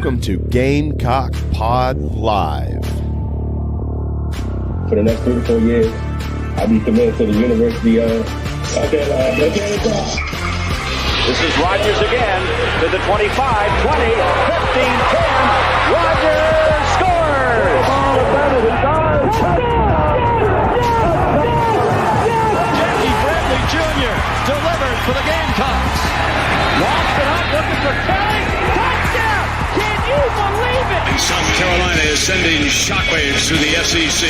Welcome to Gamecock Pod Live. For the next 3 to 4 years, I'll be committed to the University of This is Rodgers again to the 25, 20, 15, 10. Rodgers scores! Jackie Bradley Jr. delivered for the Gamecocks. Lost it up, looking for Kelly. Touchdown! Can you believe it? And South Carolina is sending shockwaves through the SEC.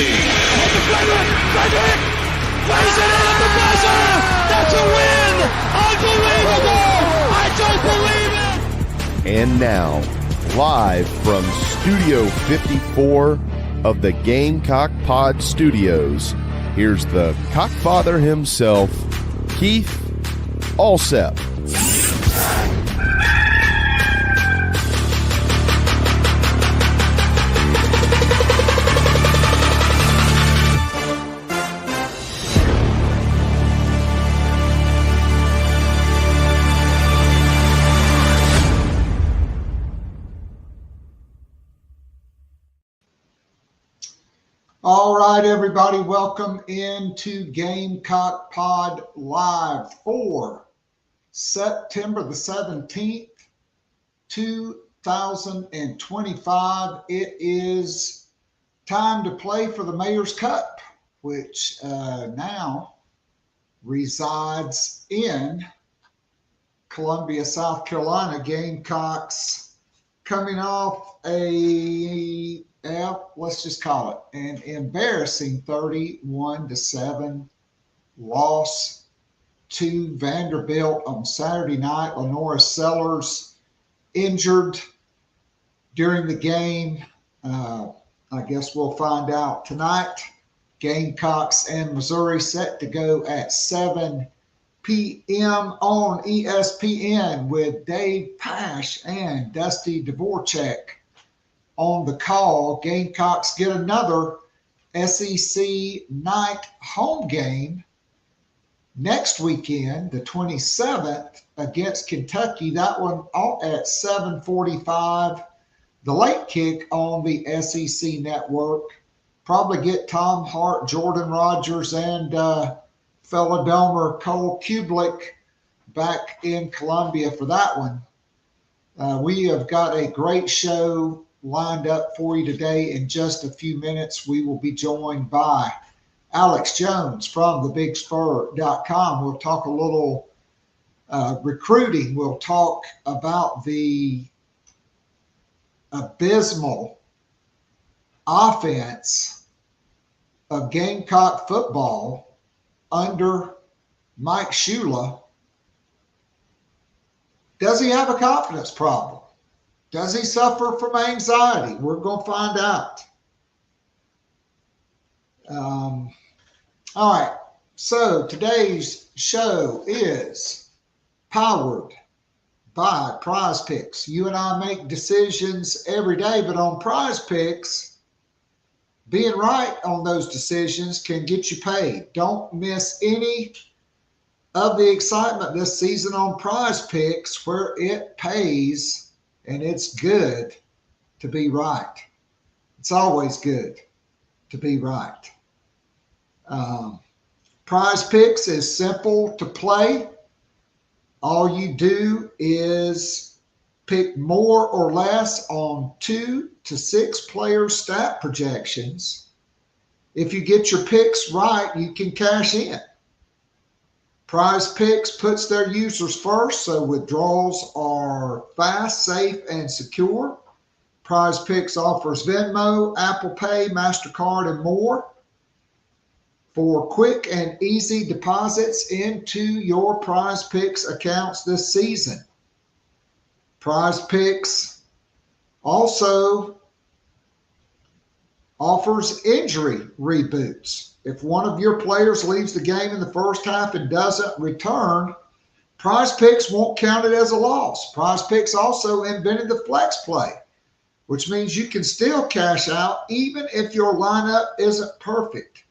Plays it in at the buzzer! That's a win! Unbelievable! I don't believe it! And now, live from Studio 54 of the Gamecock Pod Studios, here's the Cockfather himself, Keith Alsep. All right, everybody, welcome into Gamecock Pod Live for September the 17th, 2025. It is time to play for the Mayor's Cup, which now resides in Columbia, South Carolina. Gamecocks coming off let's just call it an embarrassing 31-7 loss to Vanderbilt on Saturday night. LaNorris Sellers injured during the game. I guess we'll find out tonight. Gamecocks and Missouri set to go at 7 p.m. on ESPN with Dave Pash and Dusty Dvorak on the call. Gamecocks get another SEC night home game next weekend, the 27th, against Kentucky. That one at 7:45. The late kick on the SEC network. Probably get Tom Hart, Jordan Rodgers, and fellow domer Cole Kublik back in Columbia for that one. We have got a great show lined up for you today. In just a few minutes, we will be joined by Alex Jones from thebigspur.com. We'll talk a little recruiting. We'll talk about the abysmal offense of Gamecock football under Mike Shula. Does he have a confidence problem? Does he suffer from anxiety? We're going to find out. All right. So today's show is powered by Prize Picks. You and I make decisions every day, but on Prize Picks, being right on those decisions can get you paid. Don't miss any of the excitement this season on Prize Picks, where it pays. And it's good to be right. It's always good to be right. Prize Picks is simple to play. All you do is pick more or less on 2 to 6 player stat projections. If you get your picks right, you can cash in. Prize Picks puts their users first, so withdrawals are fast, safe, and secure. Prize Picks offers Venmo, Apple Pay, MasterCard, and more for quick and easy deposits into your Prize Picks accounts this season. Prize Picks also offers injury reboots. If one of your players leaves the game in the first half and doesn't return, Prize Picks won't count it as a loss. Prize Picks also invented the flex play, which means you can still cash out even if your lineup isn't perfect.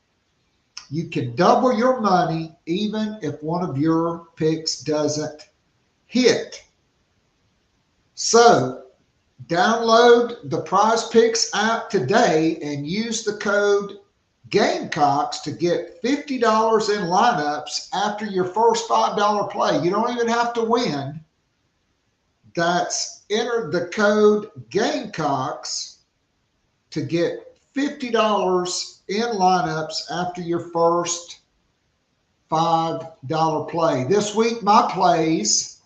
You can double your money even if one of your picks doesn't hit. So Download the Prize Picks app today and use the code Gamecocks to get $50 in lineups after your first $5 play. You don't even have to win. That's enter the code Gamecocks to get $50 in lineups after your first $5 play. This week, my plays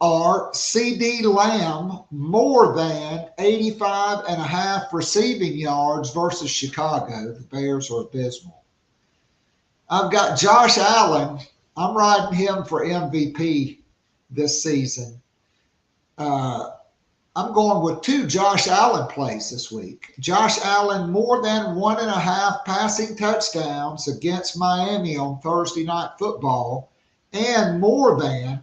are CD Lamb more than 85.5 receiving yards versus Chicago. The Bears are abysmal. I've got Josh Allen. I'm riding him for MVP this season. I'm going with 2 Josh Allen plays this week. Josh Allen more than 1.5 passing touchdowns against Miami on Thursday Night Football and more than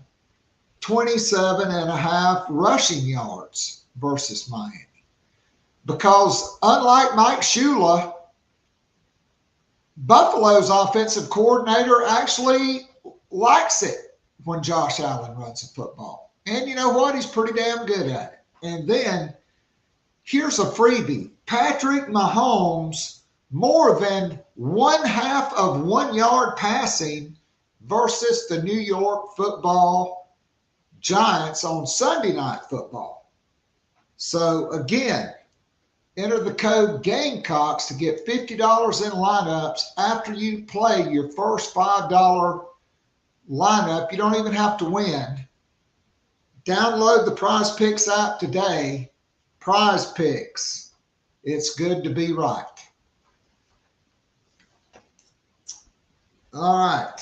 27.5 rushing yards versus Miami. Because unlike Mike Shula, Buffalo's offensive coordinator actually likes it when Josh Allen runs the football. And you know what? He's pretty damn good at it. And then here's a freebie. Patrick Mahomes, more than 1/2 of 1 yard passing versus the New York Football Giants on Sunday Night Football. So again, enter the code Gamecocks to get $50 in lineups after you play your first $5 lineup. You don't even have to win. Download the Prize Picks app today. Prize Picks. It's good to be right. All right.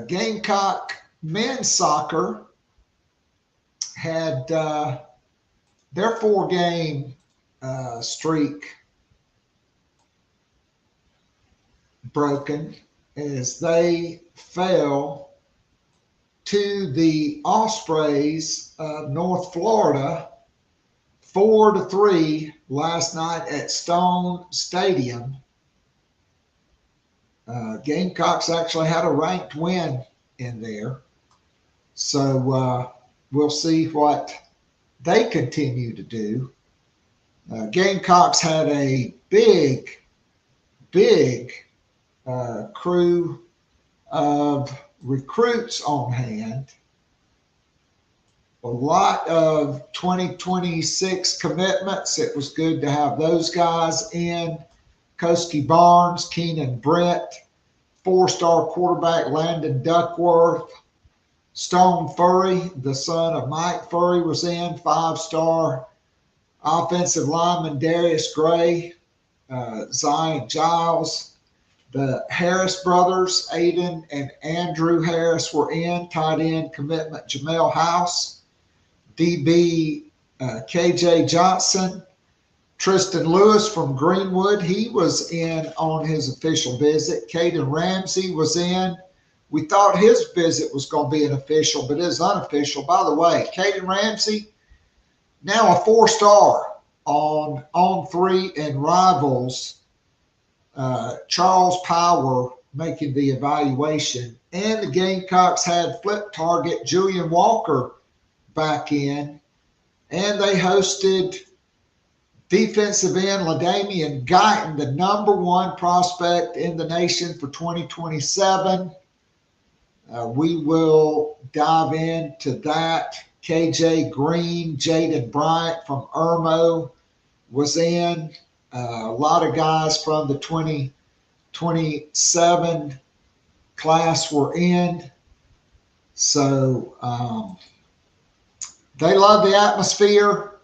Gamecock men's soccer had their 4-game streak broken as they fell to the Ospreys of North Florida 4-3 last night at Stone Stadium. Gamecocks actually had a ranked win in there. So we'll see what they continue to do. Gamecocks had a big crew of recruits on hand. A lot of 2026 commitments. It was good to have those guys in. Koski Barnes, Keenan Brett, 4-star quarterback Landon Duckworth, Stone Furry, the son of Mike Furry, was in. 5-star offensive lineman Darius Gray, Zion Giles. The Harris brothers, Aiden and Andrew Harris, were in. Tight end commitment Jamel House, DB KJ Johnson, Tristan Lewis from Greenwood. He was in on his official visit. Caden Ramsey was in. We thought his visit was going to be an official, but it is unofficial. By the way, Caden Ramsey, now a 4-star on 3 and Rivals. Charles Power making the evaluation. And the Gamecocks had flip target Julian Walker back in. And they hosted defensive end LaDamian Guyton, the #1 prospect in the nation for 2027. We will dive into that. KJ Green, Jaden Bryant from Irmo was in. A lot of guys from the 2027 class were in. So they love the atmosphere.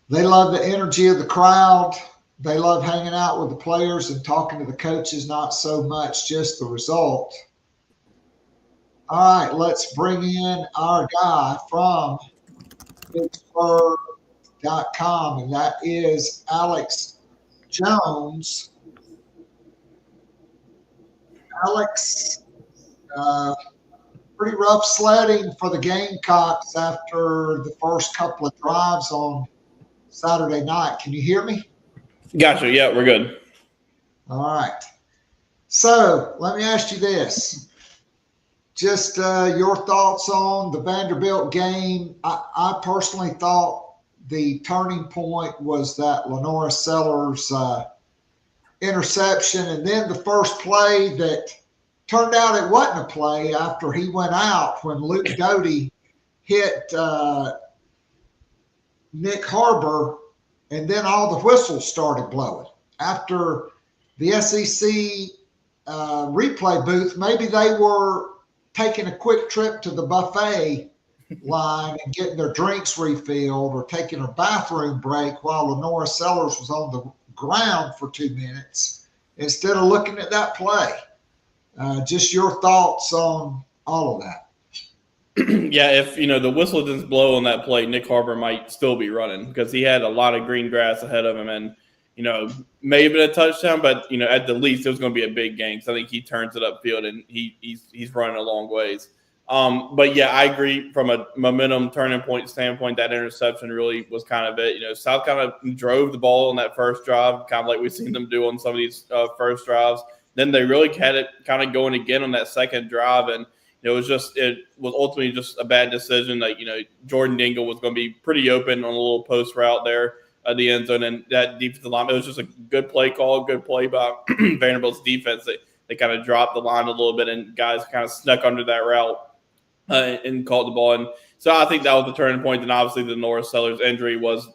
They love the energy of the crowd. They love hanging out with the players and talking to the coaches, not so much just the result. All right, let's bring in our guy from Pittsburgh.com, and that is Alex Jones. Alex, pretty rough sledding for the Gamecocks after the first couple of drives on Saturday night. Can you hear me? Gotcha. Yeah, we're good. All right. So let me ask you this. just your thoughts on the Vanderbilt game. I personally thought the turning point was that LaNorris Sellers interception, and then the first play that turned out it wasn't a play after he went out when Luke Doty hit Nick Harbor, and then all the whistles started blowing. After the SEC replay booth, maybe they were taking a quick trip to the buffet line and getting their drinks refilled or taking a bathroom break while LaNorris Sellers was on the ground for 2 minutes instead of looking at that play. Just your thoughts on all of that. Yeah, if the whistle didn't blow on that play, Nick Harbor might still be running because he had a lot of green grass ahead of him, and maybe a touchdown, but at the least it was going to be a big game. So I think he turns it upfield and he's running a long ways. But yeah, I agree from a momentum turning point standpoint. That interception really was kind of it. South kind of drove the ball on that first drive, kind of like we've seen them do on some of these first drives. Then they really had it kind of going again on that second drive, and it was ultimately just a bad decision. Like, Jordan Dingle was going to be pretty open on a little post route there at the end zone, and that defensive line, it was just a good play call, good play by Vanderbilt's defense. They kind of dropped the line a little bit, and guys kind of snuck under that route and caught the ball. And so I think that was the turning point. And obviously the LaNorris Sellers injury was,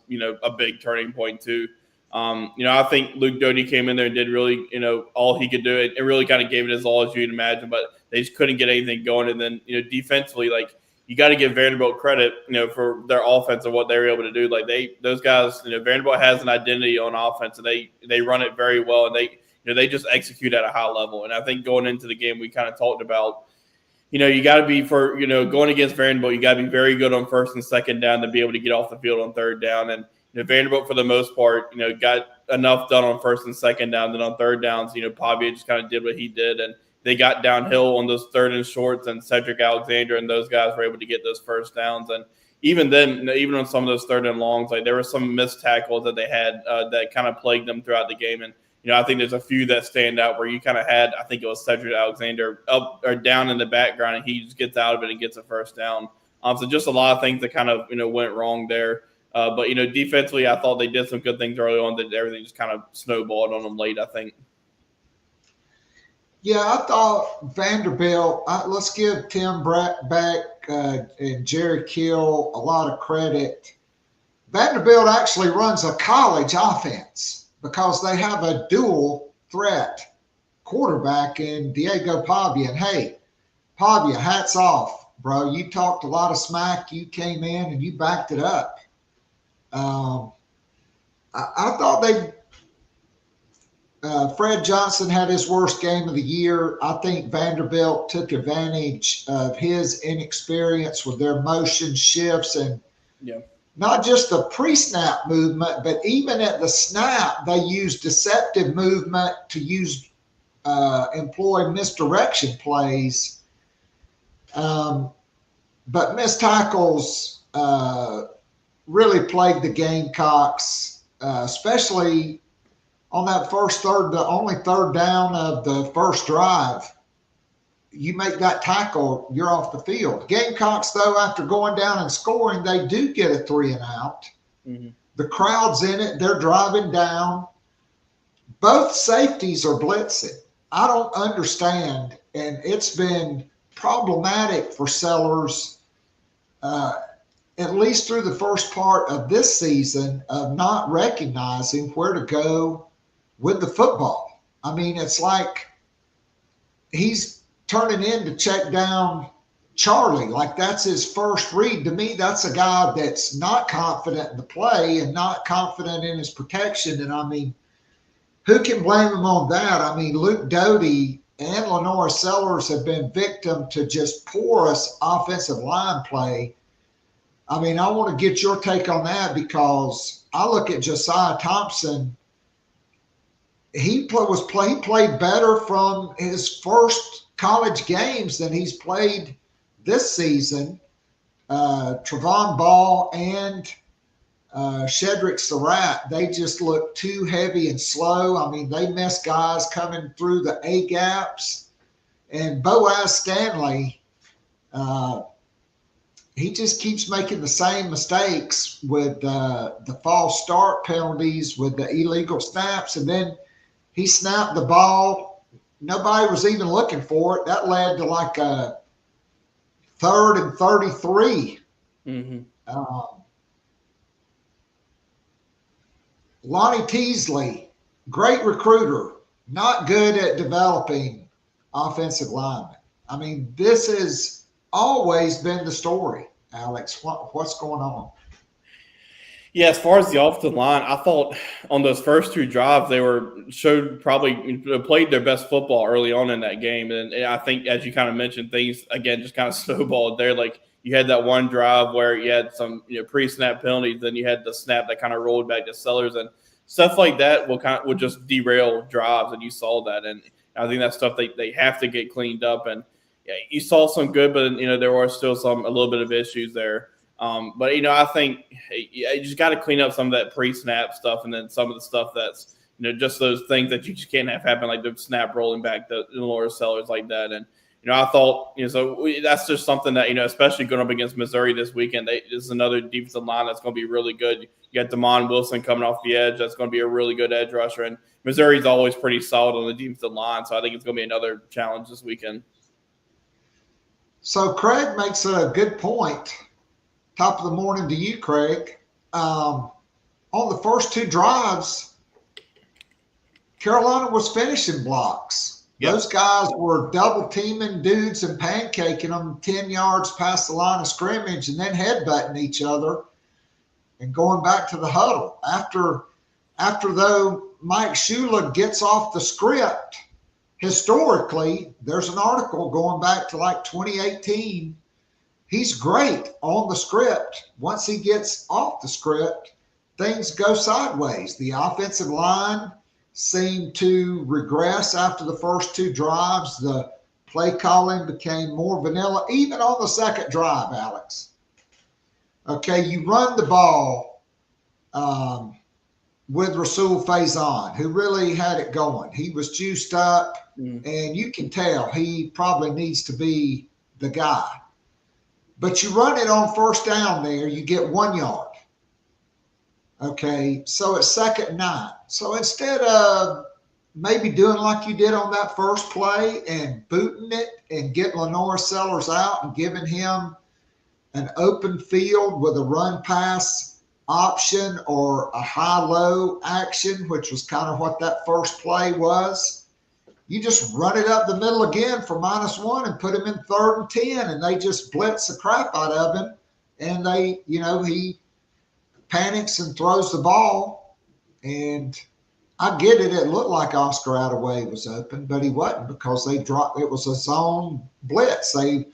a big turning point too. I think Luke Doty came in there and did really, all he could do. It really kind of gave it his all, as you'd imagine, but they just couldn't get anything going. And then, defensively, like, you got to give Vanderbilt credit, for their offense and what they were able to do. Like, those guys, Vanderbilt has an identity on offense, and they run it very well, and they just execute at a high level. And I think going into the game, we kind of talked about, you got to be going against Vanderbilt, you got to be very good on first and second down to be able to get off the field on third down. And Vanderbilt, for the most part, got enough done on first and second down. Then on third downs, Pavia just kind of did what he did, and they got downhill on those third and shorts, and Cedric Alexander and those guys were able to get those first downs. And even then, even on some of those third and longs, like, there were some missed tackles that they had that kind of plagued them throughout the game. And I think there's a few that stand out where you kind of had, I think it was Cedric Alexander up or down in the background, and he just gets out of it and gets a first down. So just a lot of things that kind of went wrong there. But defensively, I thought they did some good things early on. That everything just kind of snowballed on them late, I think. Yeah, I thought Vanderbilt, let's give Tim Beck and Jerry Kill a lot of credit. Vanderbilt actually runs a college offense because they have a dual threat quarterback in Diego Pavia. And hey, Pavia, hats off, bro. You talked a lot of smack. You came in and you backed it up. I thought Fred Johnson had his worst game of the year. I think Vanderbilt took advantage of his inexperience with their motion shifts and not just the pre-snap movement, but even at the snap, they used deceptive movement to employ misdirection plays. But missed tackles really plagued the Gamecocks, especially on that the only third down of the first drive. You make that tackle, you're off the field. Gamecocks, though, after going down and scoring, they do get a 3 and out. Mm-hmm. The crowd's in it. They're driving down. Both safeties are blitzing. I don't understand, and it's been problematic for Sellers, at least through the first part of this season, of not recognizing where to go with the football. I mean, it's like he's turning in to check down Charlie. Like, that's his first read. To me, that's a guy that's not confident in the play and not confident in his protection. And, I mean, who can blame him on that? I mean, Luke Doty and LaNorris Sellers have been victim to just porous offensive line play. I mean, I want to get your take on that because I look at Josiah Thompson. He played better from his first college games than he's played this season. Trevon Ball and Shedrick Surratt, they just look too heavy and slow. I mean, they miss guys coming through the A gaps. And Boaz Stanley, He just keeps making the same mistakes with the false start penalties, with the illegal snaps, and then he snapped the ball. Nobody was even looking for it. That led to like a 3rd and 33. Lonnie Teasley, great recruiter, not good at developing offensive linemen. I mean, this has always been the story, Alex. What's going on? Yeah, as far as the offensive line, I thought on those first 2 drives they played their best football early on in that game, and I think as you kind of mentioned, things again just kind of snowballed there. Like you had that one drive where you had some pre-snap penalties, then you had the snap that kind of rolled back to Sellers, and stuff like that will just derail drives, and you saw that, and I think that's stuff they have to get cleaned up. And yeah, you saw some good, but there were still a little bit of issues there. But I think you just got to clean up some of that pre-snap stuff, and then some of the stuff that's just those things that you just can't have happen, like the snap rolling back the LaNorris Sellers like that. And I thought that's just something that especially going up against Missouri this weekend, this is another defensive line that's going to be really good. You got Damon Wilson coming off the edge, that's going to be a really good edge rusher, and Missouri's always pretty solid on the defensive line, so I think it's going to be another challenge this weekend. So Craig makes a good point. Top of the morning to you, Craig. On the first 2 drives, Carolina was finishing blocks. Yep. Those guys were double teaming dudes and pancaking them 10 yards past the line of scrimmage and then headbutting each other and going back to the huddle. After though Mike Shula gets off the script, historically, there's an article going back to like 2018. He's great on the script. Once he gets off the script, things go sideways. The offensive line seemed to regress after the first 2 drives. The play calling became more vanilla, even on the second drive, Alex. Okay, you run the ball with Rasul Faison, who really had it going. He was juiced up, and you can tell he probably needs to be the guy. But you run it on first down there, you get 1 yard. Okay, so it's 2nd and 9. So instead of maybe doing like you did on that first play and booting it and getting LaNorris Sellers out and giving him an open field with a run pass option or a high-low action, which was kind of what that first play was, you just run it up the middle again for -1 and put him in 3rd and 10, and they just blitz the crap out of him. And he panics and throws the ball. And I get it. It looked like Oscar Attaway was open, but he wasn't because they dropped. It was a zone blitz. They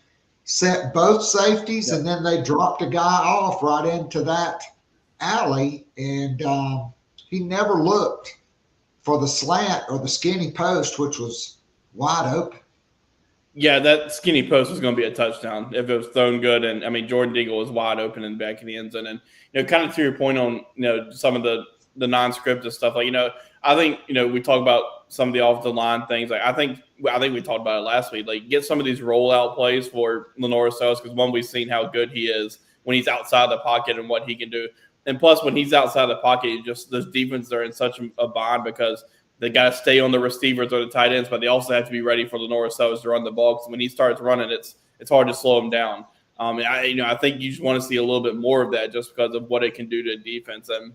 set both safeties, and then they dropped a guy off right into that alley, and he never looked for the slant or the skinny post, which was wide open. Yeah, that skinny post was going to be a touchdown if it was thrown good. And, I mean, Jordan Deagle was wide open in the back of the end zone. And, kind of to your point on, some of the non-scripted stuff, like, I think, we talk about some of the off-the-line things. Like, I think we talked about it last week. Like, get some of these rollout plays for LaNorris Sellers, because, one, we've seen how good he is when he's outside the pocket and what he can do. And plus, when he's outside the pocket, just those defenses are in such a bind because they got to stay on the receivers or the tight ends, but they also have to be ready for LaNorris Sellers to run the ball. Because when he starts running, it's hard to slow him down. I think you just want to see a little bit more of that just because of what it can do to defense. And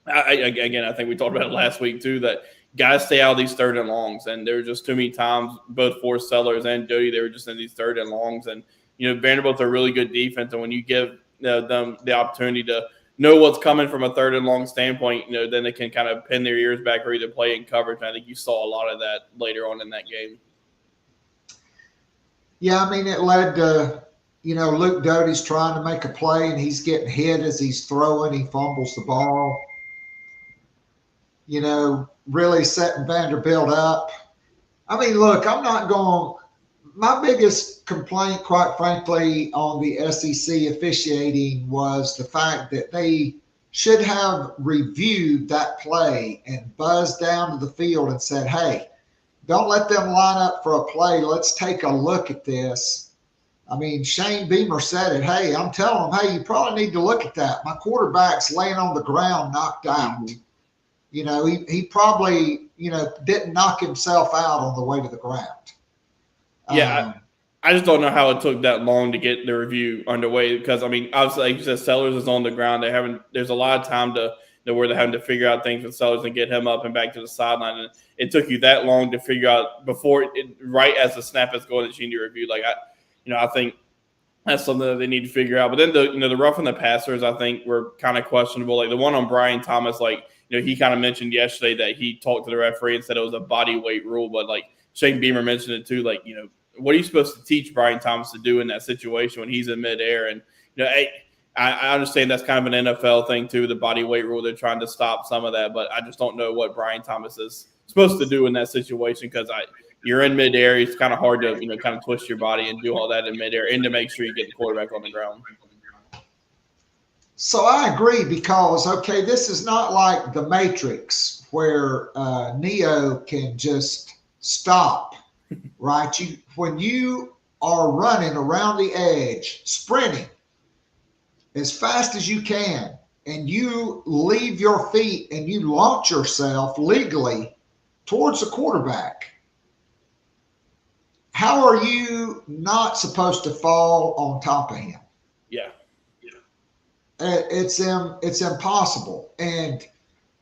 I think we talked about it last week too, that guys stay out of these 3rd and longs. And there were just too many times, both for Sellers and Doty, they were just in these 3rd and longs. And Vanderbilt's a really good defense, and when you give them the opportunity to know what's coming from a 3rd and long standpoint, then they can kind of pin their ears back or either play in coverage. And I think you saw a lot of that later on in that game. Yeah, I mean, it led to, Luke Doty's trying to make a play and he's getting hit as he's throwing. He fumbles the ball, really setting Vanderbilt up. I mean, look, my biggest complaint, quite frankly, on the SEC officiating was the fact that they should have reviewed that play and buzzed down to the field and said, hey, don't let them line up for a play. Let's take a look at this I mean, Shane Beamer said it. Hey, I'm telling him, hey, you probably need to look at that. My quarterback's laying on the ground, knocked out. Mm-hmm. You know, he probably, didn't knock himself out on the way to the ground. Yeah, I just don't know how it took that long to get the review underway because, I mean, obviously, like you said, Sellers is on the ground. There's a lot of time to where they're having to figure out things with Sellers and get him up and back to the sideline. And it took you that long to figure out right as the snap is going, that you need to review. Like, I think that's something that they need to figure out. But then the roughing the passers, I think, were kind of questionable. Like the one on Brian Thomas, like, he kind of mentioned yesterday that he talked to the referee and said it was a body weight rule. But like Shane Beamer mentioned it too, like, what are you supposed to teach Brian Thomas to do in that situation when he's in midair? And, I understand that's kind of an NFL thing too, the body weight rule. They're trying to stop some of that, but I just don't know what Brian Thomas is supposed to do in that situation because you're in midair. It's kind of hard to, kind of twist your body and do all that in midair and to make sure you get the quarterback on the ground. So I agree because, okay, this is not like the Matrix where Neo can just stop, right? When you are running around the edge, sprinting as fast as you can, and you leave your feet and you launch yourself legally towards the quarterback, how are you not supposed to fall on top of him? Yeah. It's impossible. And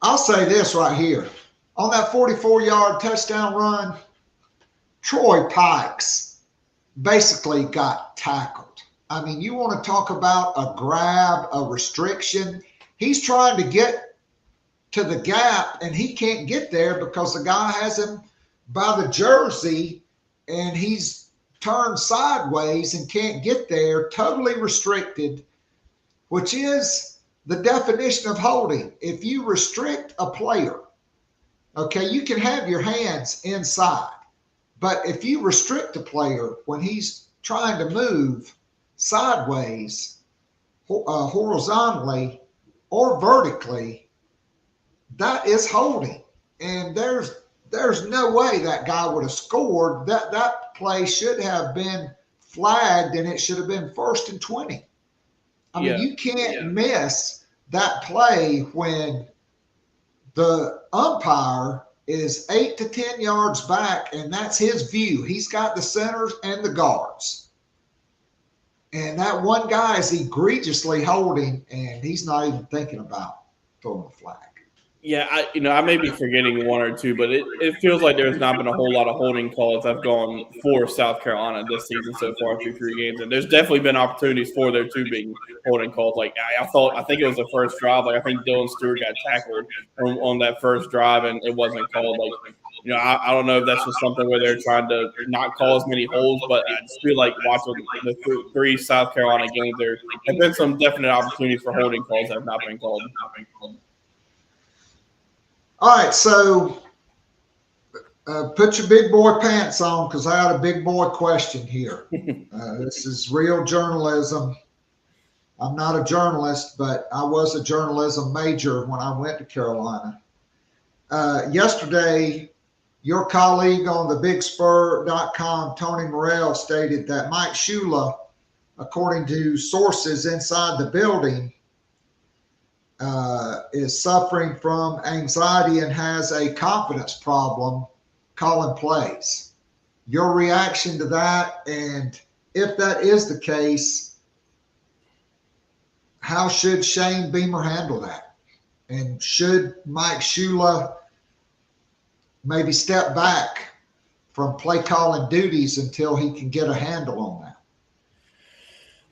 I'll say this right here. On that 44-yard touchdown run, Troy Pikes basically got tackled. I mean, you want to talk about a grab, a restriction. He's trying to get to the gap, and he can't get there because the guy has him by the jersey, and he's turned sideways and can't get there, totally restricted, which is the definition of holding. If you restrict a player, okay, you can have your hands inside. But if you restrict a player when he's trying to move sideways, horizontally, or vertically, that is holding. And there's no way that guy would have scored. That play should have been flagged, and it should have been 1st and 20. I mean, you can't miss that play when the umpire is 8 to 10 yards back, and that's his view. He's got the centers and the guards. And that one guy is egregiously holding, and he's not even thinking about throwing the flag. Yeah, I may be forgetting one or two, but it feels like there's not been a whole lot of holding calls that have gone for South Carolina this season so far through 3 games. And there's definitely been opportunities for there to be holding calls. Like I think it was the first drive. Like I think Dylan Stewart got tackled on that first drive, and it wasn't called. Like, I don't know if that's just something where they're trying to not call as many holds, but I just feel like watching the 3 South Carolina games, there have been some definite opportunities for holding calls that have not been called. All right, so put your big boy pants on because I got a big boy question here. This is real journalism. I'm not a journalist, but I was a journalism major when I went to Carolina. Yesterday, your colleague on thebigspur.com, Tony Morrell, stated that Mike Shula, according to sources inside the building, is suffering from anxiety and has a confidence problem calling plays. Your reaction to that, and if that is the case, how should Shane Beamer handle that? And should Mike Shula maybe step back from play calling duties until he can get a handle on that?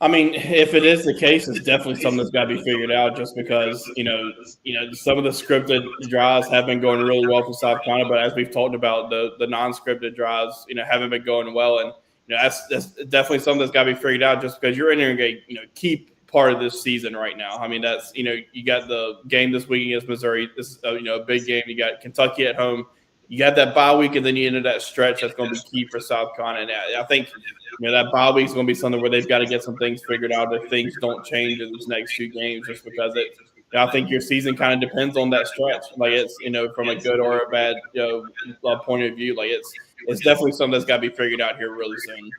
I mean, if it is the case, it's definitely something that's got to be figured out just because, some of the scripted drives have been going really well for South Carolina, but as we've talked about, the non-scripted drives, haven't been going well. And, that's definitely something that's got to be figured out just because you're entering a, key part of this season right now. I mean, that's, you got the game this week against Missouri. This is, a big game. You got Kentucky at home. You got that bye week, and then you enter that stretch that's going to be key for South Carolina. And I think that bye week is going to be something where they've got to get some things figured out if things don't change in these next 2 games, just because I think your season kind of depends on that stretch. Like it's from a good or a bad point of view. Like it's definitely something that's got to be figured out here really soon.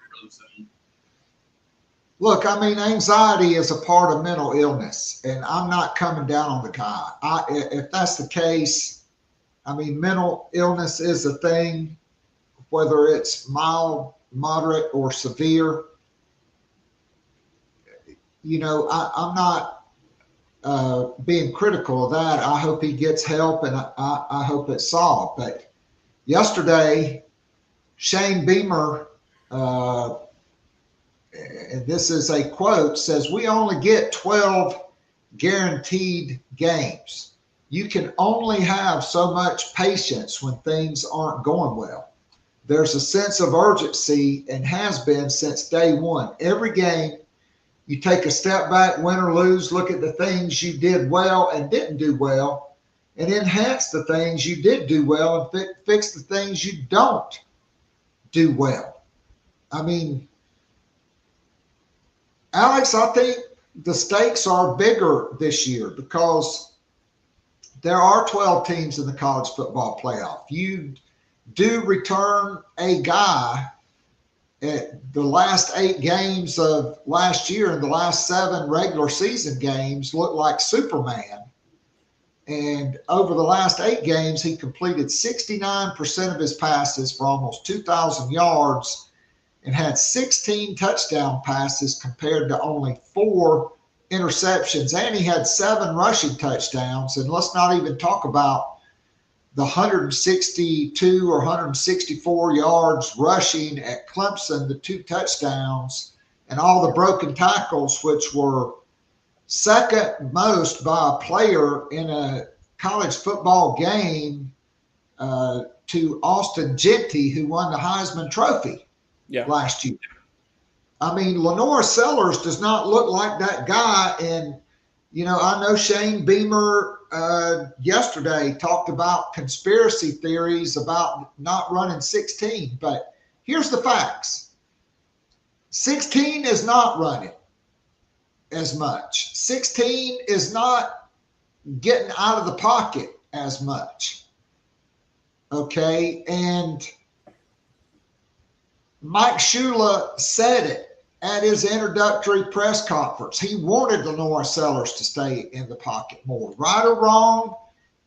Look, I mean, anxiety is a part of mental illness, and I'm not coming down on the guy. If that's the case, I mean, mental illness is a thing, whether it's mild, moderate, or severe. You know, I'm not being critical of that. I hope he gets help, and I hope it's solved. But yesterday, Shane Beamer, and this is a quote, says, "We only get 12 guaranteed games. You can only have so much patience when things aren't going well. There's a sense of urgency and has been since day one. Every game, you take a step back, win or lose, look at the things you did well and didn't do well, and enhance the things you did do well and fix the things you don't do well." I mean, Alex, I think the stakes are bigger this year because there are 12 teams in the college football playoff. You do return a guy at the last 8 games of last year and the last 7 regular season games looked like Superman. And over the last 8 games, he completed 69% of his passes for almost 2,000 yards and had 16 touchdown passes compared to only 4 interceptions. And he had 7 rushing touchdowns. And let's not even talk about the 162 or 164 yards rushing at Clemson, the 2 touchdowns, and all the broken tackles, which were second most by a player in a college football game to Austin Genty, who won the Heisman Trophy last year. I mean, LaNorris Sellers does not look like that guy. And, you know, I know Shane Beamer yesterday talked about conspiracy theories about not running 16, but here's the facts. 16 is not running as much. 16 is not getting out of the pocket as much. Okay. And Mike Shula said it at his introductory press conference. He wanted LaNorris Sellers to stay in the pocket more. Right or wrong,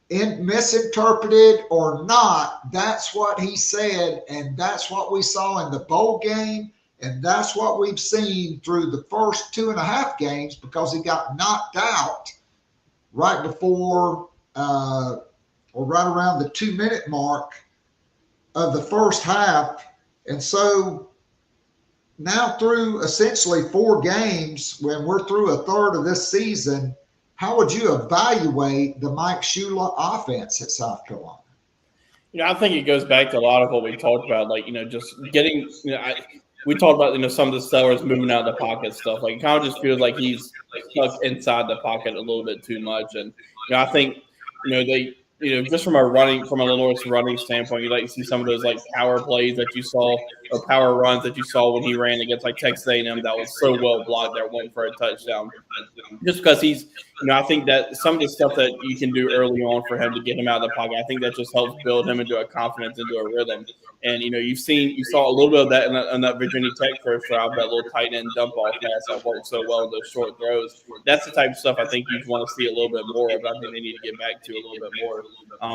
misinterpreted or not, that's what he said, and that's what we saw in the bowl game, and that's what we've seen through the first 2.5 games because he got knocked out right before or right around the 2-minute mark of the first half. And so now through essentially 4 games, when we're through a third of this season, how would you evaluate the Mike Shula offense at South Carolina? You know, I think it goes back to a lot of what we talked about, like, you know, just getting, you know, we talked about, you know, some of the Sellers moving out of the pocket stuff. Like, it kind of just feels like he's stuck inside the pocket a little bit too much. And, you know, I think, you know, just from a LaNorris running standpoint, you like to see some of those like power plays that you saw or power runs that you saw when he ran against like Texas A&M that was so well blocked that went for a touchdown. Just because he's, you know, I think that some of the stuff that you can do early on for him to get him out of the pocket, I think that just helps build him into a confidence, into a rhythm. And, you know, you saw a little bit of that in that Virginia Tech first drive, that little tight end dump off pass that worked so well in those short throws. That's the type of stuff I think you want to see a little bit more of. I think they need to get back to a little bit more.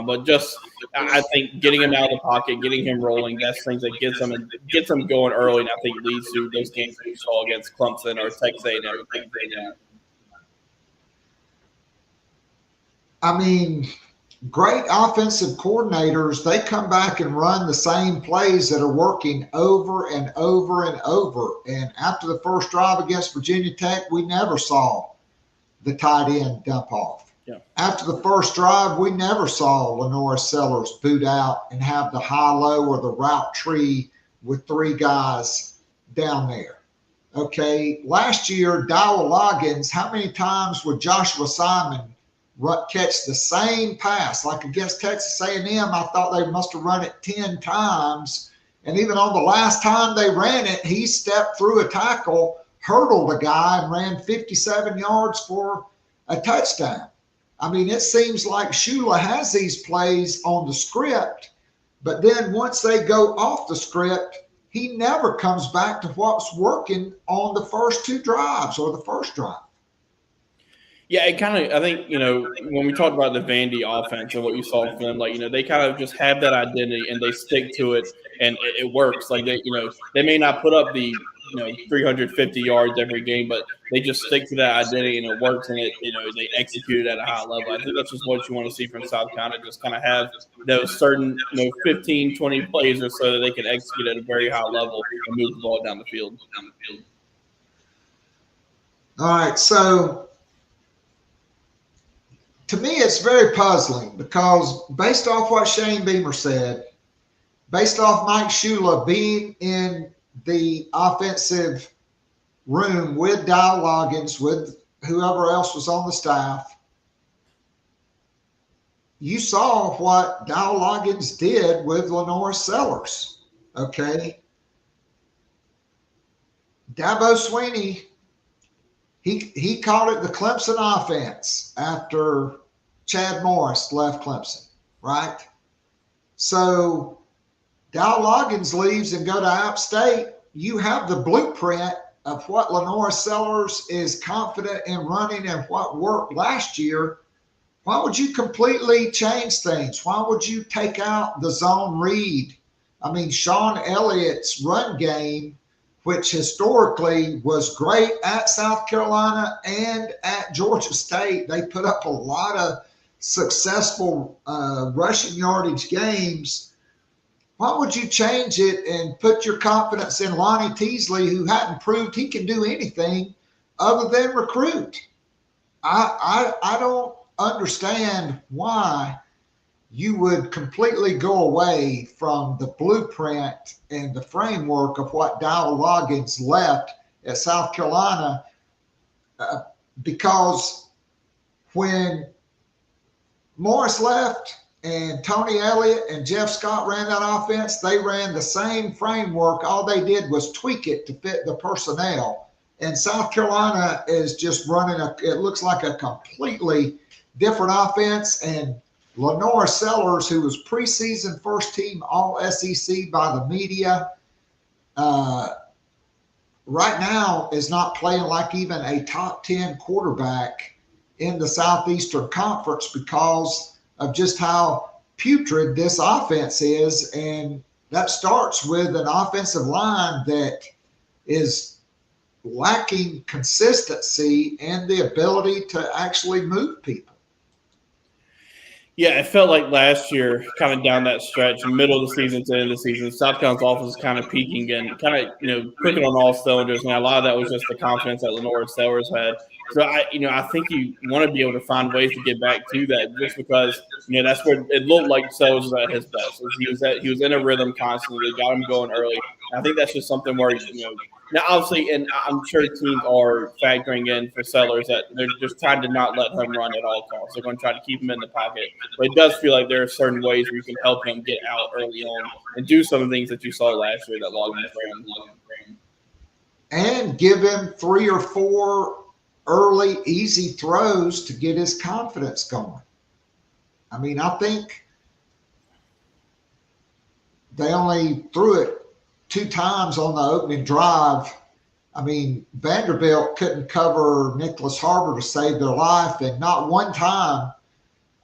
But just, I think getting him out of the pocket, getting him rolling, that's things that gets him going early, and I think leads to those games that you saw against Clemson or Texas A&M. I mean, great offensive coordinators, they come back and run the same plays that are working over and over and over. And after the first drive against Virginia Tech, we never saw the tight end dump off. Yeah. After the first drive, we never saw LaNorris Sellers boot out and have the high-low or the route tree with 3 guys down there. Okay, last year, Dowell Loggins, how many times would Joshua Simon catch the same pass? Like against Texas A&M, I thought they must have run it 10 times. And even on the last time they ran it, he stepped through a tackle, hurdled a guy, and ran 57 yards for a touchdown. I mean, it seems like Shula has these plays on the script, but then once they go off the script, he never comes back to what's working on the first two drives or the first drive. Yeah, it kind of, I think, when we talked about the Vandy offense and what you saw from them, they kind of just have that identity and they stick to it and it works. Like they may not put up the, 350 yards every game, but they just stick to that identity and it works and they execute it at a high level. I think that's just what you want to see from South Carolina, just kind of have those certain, 15, 20 plays or so that they can execute at a very high level and move the ball down the field. All right, so to me, it's very puzzling because based off what Shane Beamer said, based off Mike Shula being in the offensive room with Dial Loggins, with whoever else was on the staff, you saw what Dial Loggins did with LaNorris Sellers, okay? Dabo Swinney, he called it the Clemson offense after Chad Morris left Clemson, right? So Dial Loggins leaves and go to App State. You have the blueprint of what LaNorris Sellers is confident in running and what worked last year. Why would you completely change things? Why would you take out the zone read? I mean, Sean Elliott's run game, which historically was great at South Carolina and at Georgia State. They put up a lot of successful rushing yardage games. Why would you change it and put your confidence in Lonnie Teasley, who hadn't proved he can do anything other than recruit? I don't understand why you would completely go away from the blueprint and the framework of what Dial Loggins left at South Carolina, because when Morris left and Tony Elliott and Jeff Scott ran that offense, they ran the same framework. All they did was tweak it to fit the personnel. And South Carolina is just running it looks like a completely different offense. And LaNorris Sellers, who was preseason first team all SEC by the media, right now is not playing like even a top 10 quarterback in the Southeastern Conference because of just how putrid this offense is. And that starts with an offensive line that is lacking consistency and the ability to actually move people. Yeah, it felt like last year, kind of down that stretch, middle of the season to end of the season, South Carolina's offense was kind of peaking and kind of, clicking on all cylinders. And a lot of that was just the confidence that LaNorris Sellers had. So, I think you want to be able to find ways to get back to that just because, that's where it looked like Sellers was at his best. He was in a rhythm constantly. They got him going early. And I think that's just something where, now, obviously, and I'm sure teams are factoring in for Sellers that they're just trying to not let him run at all costs. They're going to try to keep him in the pocket. But it does feel like there are certain ways where you can help him get out early on and do some of the things that you saw last year that Loggins ran. And give him 3 or 4 early, easy throws to get his confidence going. I mean, I think they only threw it 2 times on the opening drive. I mean, Vanderbilt couldn't cover Nicholas Harbor to save their life, and not one time.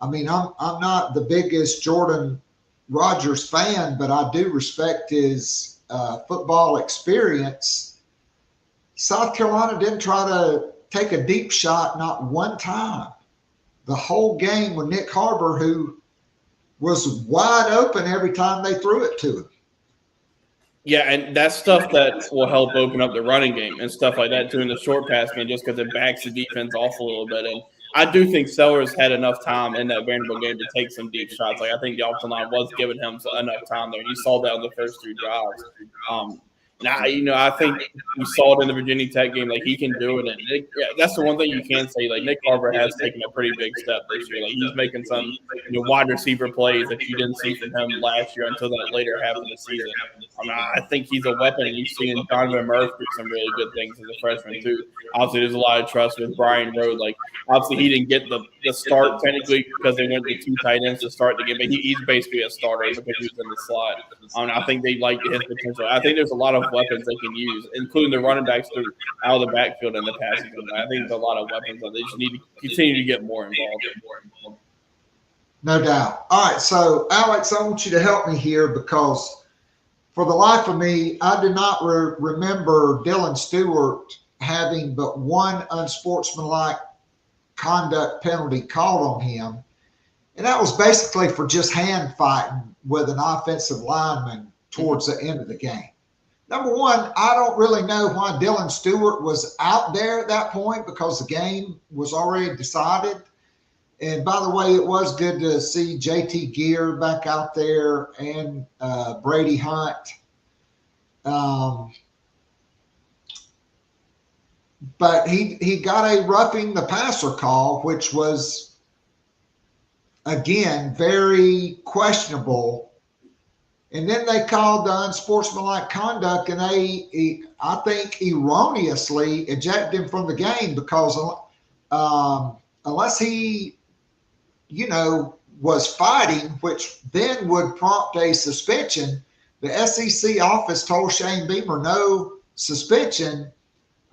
I mean, I'm not the biggest Jordan Rodgers fan, but I do respect his football experience. South Carolina didn't try to take a deep shot, not one time. The whole game with Nick Harbor, who was wide open every time they threw it to him. Yeah, and that's stuff that will help open up the running game and stuff like that too in the short pass game, just because it backs the defense off a little bit. And I do think Sellers had enough time in that Vanderbilt game to take some deep shots. Like I think the offensive line was giving him enough time there. You saw that on the first 3 drives. Now, I think we saw it in the Virginia Tech game. Like, he can do it. And that's the one thing you can say. Like, Nick Harbor has taken a pretty big step this year. Like, he's making some wide receiver plays that you didn't see from him last year until that later half of the season. I think he's a weapon. And you've seen Donovan Murphy do some really good things as a freshman, too. Obviously, there's a lot of trust with Brian Road. Like, obviously, he didn't get the the start technically because they went to 2 tight ends to start the game, but he's basically a starter because he was in the slot. I think they like his potential. I think there's a lot of weapons they can use, including the running backs out of the backfield and the passing game. I think there's a lot of weapons that they just need to continue to get more involved. No doubt. All right, so Alex, I want you to help me here because for the life of me, I do not remember Dylan Stewart having but one unsportsmanlike conduct penalty called on him. And that was basically for just hand fighting with an offensive lineman towards the end of the game. Number one, I don't really know why Dylan Stewart was out there at that point because the game was already decided. And by the way, it was good to see JT Gear back out there and Brady Hunt. But he got a roughing the passer call, which was, again, very questionable. And then they called the unsportsmanlike conduct, and I think, erroneously ejected him from the game because unless he, was fighting, which then would prompt a suspension, the SEC office told Shane Beamer no suspension.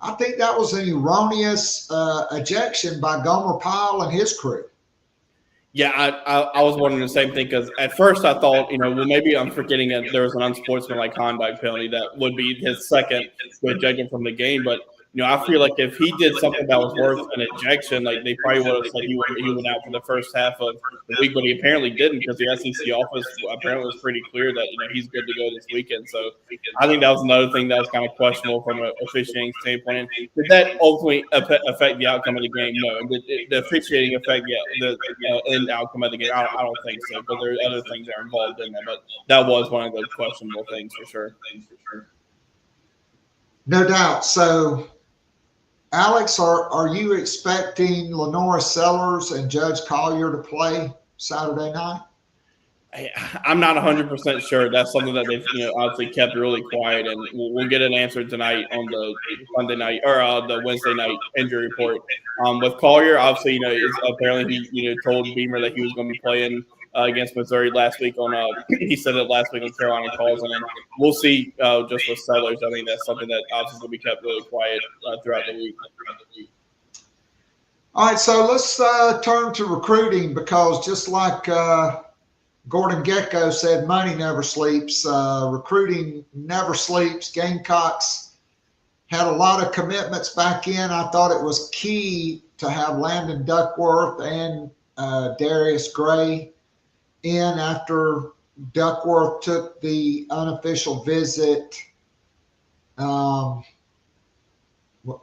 I think that was an erroneous ejection by Gomer Pyle and his crew. Yeah, I was wondering the same thing because at first I thought, well, maybe I'm forgetting that there was an unsportsmanlike conduct penalty that would be his second to eject him from the game. But, I feel like if he did something that was worth an ejection, like they probably would have said he went out for the first half of the week, but he apparently didn't because the SEC office apparently was pretty clear that, he's good to go this weekend. So I think that was another thing that was kind of questionable from an officiating standpoint. And did that ultimately affect the outcome of the game? No. The officiating affect the end outcome of the game? I don't think so, but there are other things that are involved in that. But that was one of the questionable things for sure. No doubt. So, Alex, are you expecting LaNorris Sellers and Judge Collier to play Saturday night? I'm not 100% sure. That's something that they've obviously kept really quiet, and we'll get an answer tonight on the Sunday night or the Wednesday night injury report. With Collier, obviously, apparently he told Beamer that he was going to be playing against Missouri last week he said it last week on Carolina Calls, and then we'll see just with Sellers. I think that's something that obviously will be kept really quiet throughout the week. All right, so let's turn to recruiting because just like Gordon Gecko said, money never sleeps. Recruiting never sleeps. Gamecocks had a lot of commitments back in. I thought it was key to have Landon Duckworth and Darius Gray in after Duckworth took the unofficial visit.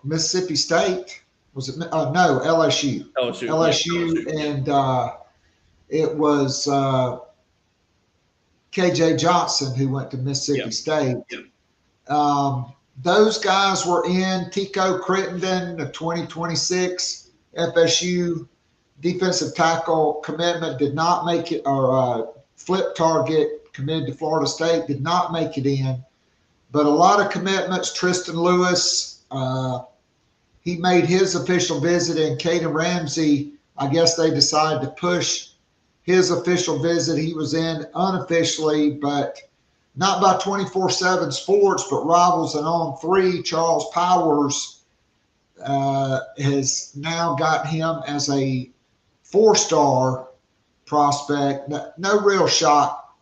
Mississippi State, was it? No, LSU. LSU, and it was KJ Johnson who went to Mississippi State. Those guys were in. Tico Crittenden, the 2026 FSU defensive tackle commitment, did not make it, or Flip Target committed to Florida State, did not make it in. But a lot of commitments. Tristan Lewis, he made his official visit, and Caden Ramsey, I guess they decided to push his official visit. He was in unofficially, but not by 24/7 Sports, but Rivals and On3. Charles Powers has now got him as a 4-star prospect. No real shock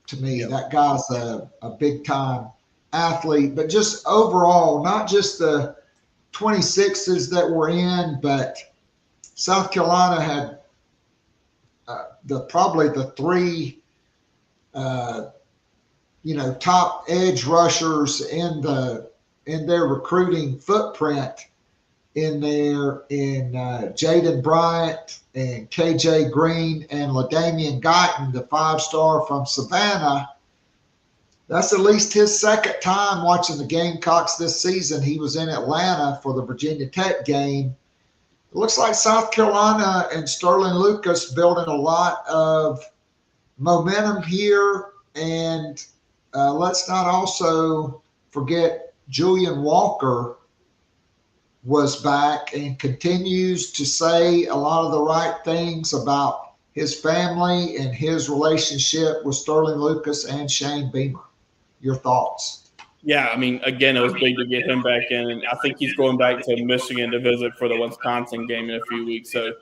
to me. That guy's a big-time athlete. But just overall, not just the 26s that were in, but South Carolina had probably the 3 top edge rushers in their recruiting footprint in Jaden Bryant and KJ Green and LaDamian Guyton, the 5-star from Savannah. That's at least his second time watching the Gamecocks this season. He was in Atlanta for the Virginia Tech game. It looks like South Carolina and Sterling Lucas building a lot of momentum here. And let's not also forget Julian Walker, was back and continues to say a lot of the right things about his family and his relationship with Sterling Lucas and Shane Beamer. Your thoughts? Yeah, I mean, again, it was big to get him back in, and I think he's going back to Michigan to visit for the Wisconsin game in a few weeks. So,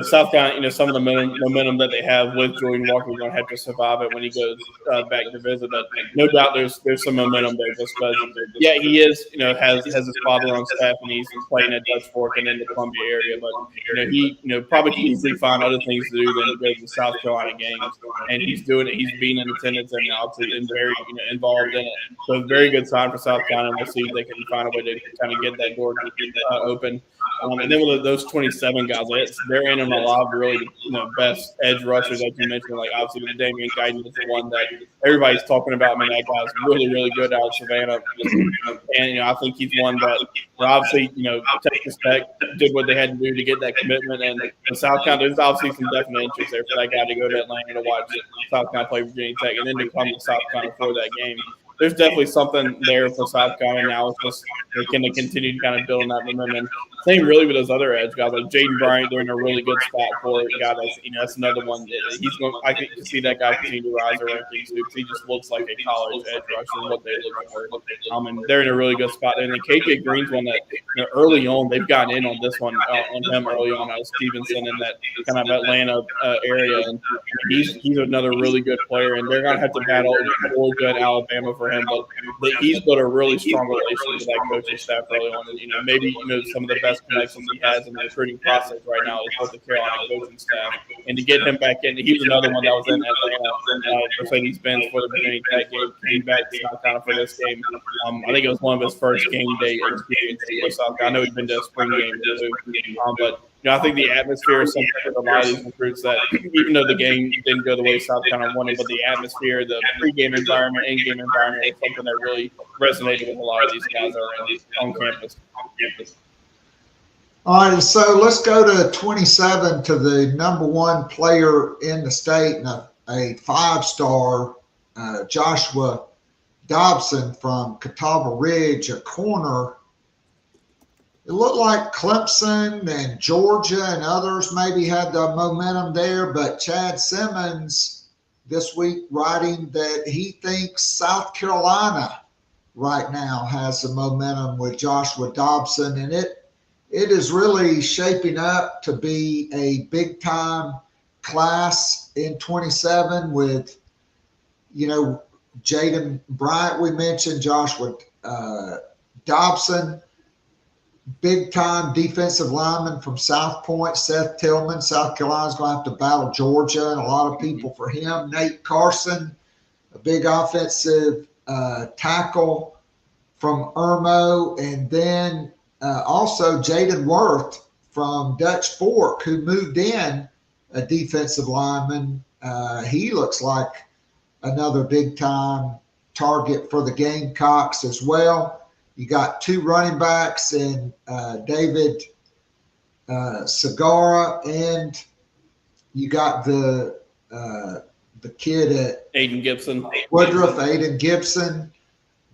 South Carolina, some of the momentum that they have with Jordan Walker, going to have to survive it when he goes back to visit. But no doubt, there's some momentum there, just because, yeah, he is, has his father on staff, and he's playing at Dutch Fork and in the Columbia area. But he, probably can easily find other things to do than to go to the South Carolina games, and he's doing it. He's being in attendance and obviously very involved in it. So, very good sign for South Carolina. We'll see if they can find a way to kind of get that door open. And then with those 27 guys, they're in on a lot of really best edge rushers that you mentioned. Like obviously with Damian Guyton is the one that everybody's talking about. Man, that guy's really, really good out of Savannah. And I think he's one that obviously Texas Tech did what they had to do to get that commitment. And South Carolina, there's obviously some definite interest there for that guy to go to Atlanta to watch South Carolina play Virginia Tech and then to come to South Carolina for that game. There's definitely something there for South Carolina now. It's just they're going to continue to kind of build on that momentum. Same really with those other edge guys like Jaden Bryant. They're in a really good spot for a guy that's another one. I can see that guy continue to rise their rankings too because he just looks like a college edge rusher and what they look for. And they're in a really good spot. And then KJ Green's one that early on they've gotten in on this one on him early on out of Stevenson in that kind of Atlanta area. And he's another really good player. And they're going to have to battle Georgia and Alabama for him, but he's built a really strong relationship with that coaching staff early on. And maybe some of the best connections he has in the recruiting process right now is with the Carolina coaching staff. And to get him back in, he was another one that was in Atlanta for Mercedes Benz for the Virginia Tech game, came back to South Carolina for this game. I think it was one of his first game day experiences for South Carolina. I know he's been to a spring game too, but I think the atmosphere is something with a lot of these recruits that even though the game didn't go the way South Carolina wanted, but the atmosphere, the pregame environment, in-game environment is something that really resonated with a lot of these guys that are on campus. All right, so let's go to 27 to the number one player in the state and a five-star, Joshua Dobson from Catawba Ridge, a corner. It looked like Clemson and Georgia and others maybe had the momentum there, but Chad Simmons this week writing that he thinks South Carolina right now has the momentum with Joshua Dobson, and it is really shaping up to be a big-time class in 27 with, Jaden Bryant we mentioned, Joshua Dobson, big-time defensive lineman from South Point, Seth Tillman. South Carolina's going to have to battle Georgia and a lot of people for him. Nate Carson, a big offensive tackle from Irmo. And then also Jaden Worth from Dutch Fork, who moved in a defensive lineman. He looks like another big-time target for the Gamecocks as well. You got two running backs in David Segara, and you got the kid at Aiden Gibson. Woodruff, Aiden Gibson.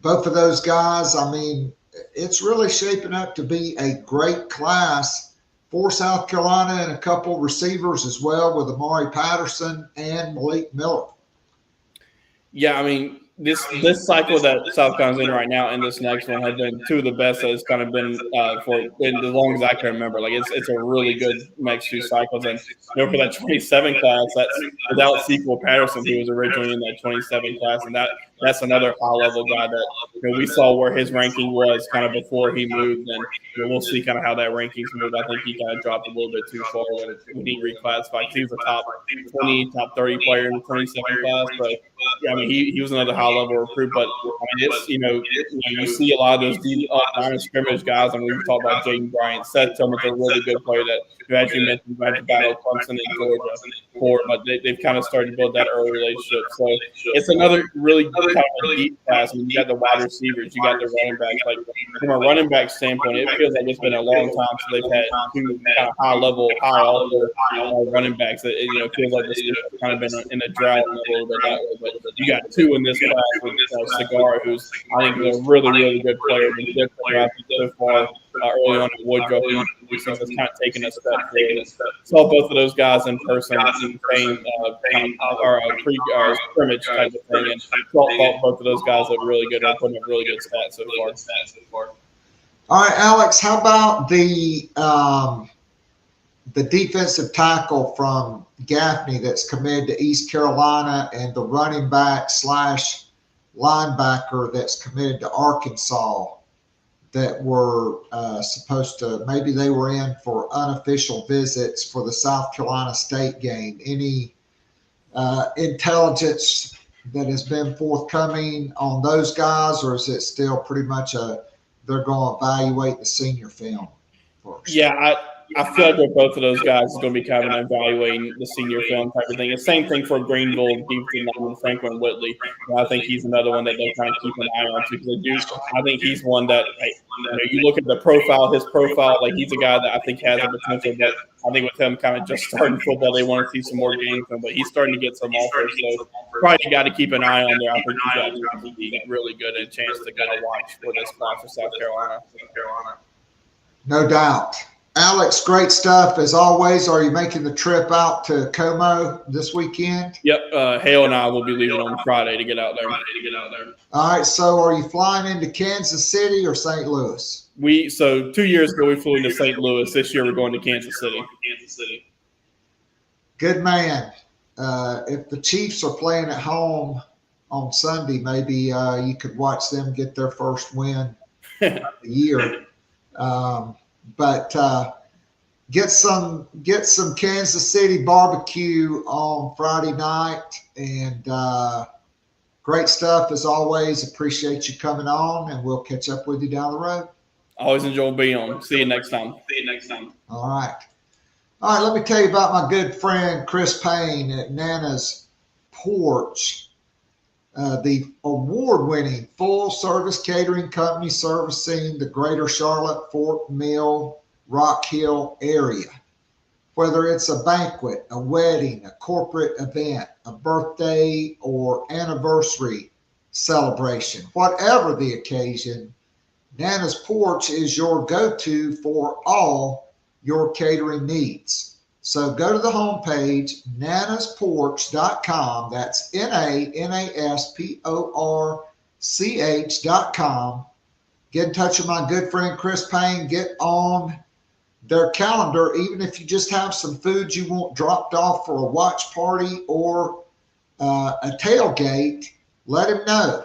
Both of those guys, I mean, it's really shaping up to be a great class for South Carolina and a couple receivers as well with Amari Patterson and Malik Miller. Yeah, I mean, this cycle that South Carolina's in right now and this next one have been two of the best that it's kind of been for as long as I can remember. Like it's a really good next two cycles. And for that 27 class, that's without Sequel Patterson, who was originally in that 27 class, and that's another high level guy that we saw where his ranking was kind of before he moved, and we'll see kind of how that ranking's moved. I think he kind of dropped a little bit too far when he reclassified. He was a top 20, top 30 player in the 27 class, but yeah, I mean he was another high level recruit. But I mean, it's you see a lot of those line of scrimmage guys. I mean, we've talked about Jaden Bryant, Seth Tillman's a really good player that you actually mentioned about the battle of Clemson and Georgia for, but they've kind of started to build that early relationship. So it's another really kind of deep class. I mean, you got the wide receivers, you got the running backs. Like from a running back standpoint, it feels like it's been a long time since they've had two kind of high level, high level running backs. It feels like this has kind of been in a drought a little bit that way. But you got two in this class with Cigar, who's I think is a really, really good player. Been good for so far. early on in Woodruff. He's kind of taken a step forward. Saw both of those guys in person in the same scrimmage type of thing, and thought both of those guys look really good and putting up really good stats so far. All right, Alex, how about the defensive tackle from Gaffney that's committed to East Carolina and the running back / linebacker that's committed to Arkansas that were supposed to, maybe they were in for unofficial visits for the South Carolina State game. Any intelligence that has been forthcoming on those guys, or is it still pretty much they're going to evaluate the senior film first? Yeah, I feel like with both of those guys, it's going to be kind of evaluating the senior film type of thing. The same thing for Greenville, defensive Franklin Whitley. I think he's another one that they kind of keep an eye on too. I think he's one that you look at the profile, his profile, like he's a guy that I think has a potential. But I think with him kind of just starting football, they want to see some more games from him. But he's starting to get some offers, so probably got to keep an eye on there. I think he's got to be really good and a chance to kind of watch for this class for South Carolina. No doubt. Alex, great stuff as always. Are you making the trip out to Como this weekend? Yep. Hale and I will be leaving on Friday to get out there. All right. So are you flying into Kansas City or St. Louis? So 2 years ago, we flew into St. Louis. This year, we're going to Kansas City. Good man. If the Chiefs are playing at home on Sunday, maybe you could watch them get their first win of the year. But get some Kansas City barbecue on Friday night, and great stuff as always. Appreciate you coming on, and we'll catch up with you down the road. Always enjoy being on. See you next time. All right. Let me tell you about my good friend Chris Payne at Nana's Porch, the award-winning full-service catering company servicing the greater Charlotte, Fort Mill, Rock Hill area. Whether it's a banquet, a wedding, a corporate event, a birthday or anniversary celebration, whatever the occasion, Nana's Porch is your go-to for all your catering needs. So go to the homepage, nanasporch.com. That's NANASPORCH.com. Get in touch with my good friend Chris Payne. Get on their calendar, even if you just have some food you want dropped off for a watch party or a tailgate, let him know.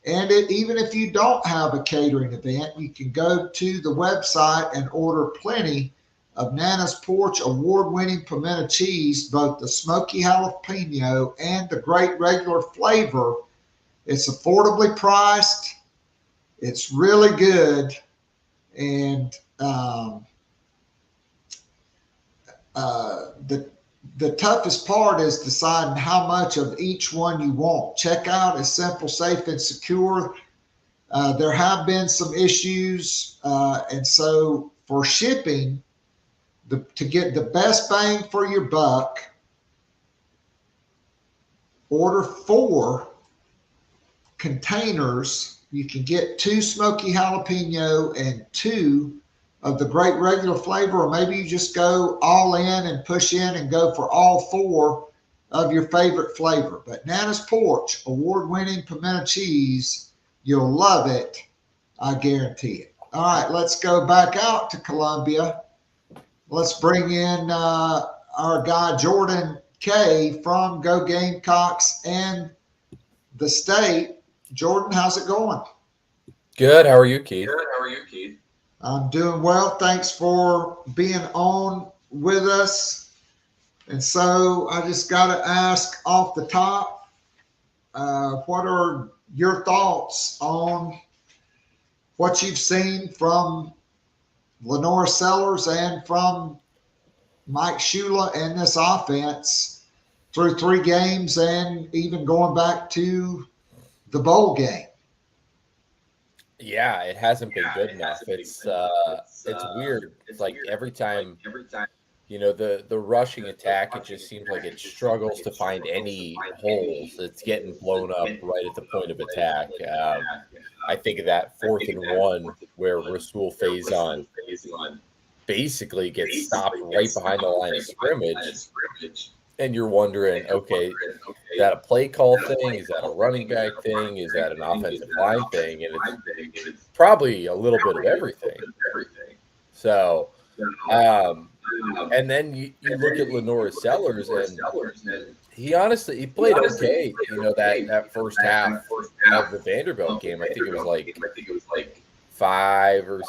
And even if you don't have a catering event, you can go to the website and order plenty of Nana's Porch award-winning pimento cheese, both the smoky jalapeno and the great regular flavor. It's affordably priced. It's really good. And the toughest part is deciding how much of each one you want. Checkout is simple, safe, and secure. There have been some issues, and so for shipping, to get the best bang for your buck, order 4 containers. You can get 2 smoky jalapeno and 2 of the great regular flavor, or maybe you just go all in and push in and go for all 4 of your favorite flavor. But Nana's Porch, award-winning pimento cheese, you'll love it. I guarantee it. All right, let's go back out to Columbia. Let's bring in our guy, Jordan Kaye from Go Gamecocks and the state. Jordan, how's it going? Good. How are you, Keith? I'm doing well. Thanks for being on with us. And so I just got to ask off the top, what are your thoughts on what you've seen from LaNorris Sellers and from Mike Shula and this offense through 3 games and even going back to the bowl game? Yeah, it hasn't been good enough. It's weird. It's like every time the rushing attack, it just seems like it struggles to find any holes. It's getting blown up right at the point of attack. I think of that 4th and 1 where Rasul Faison basically gets stopped right behind the line of scrimmage. And you're wondering, okay, is that a play call thing? Is that a running back thing? Is that an offensive line thing? And it's probably a little bit of everything. So, and then you look at LaNorris Sellers, and he played okay. That first half of the Vanderbilt game, I think it was like 5 or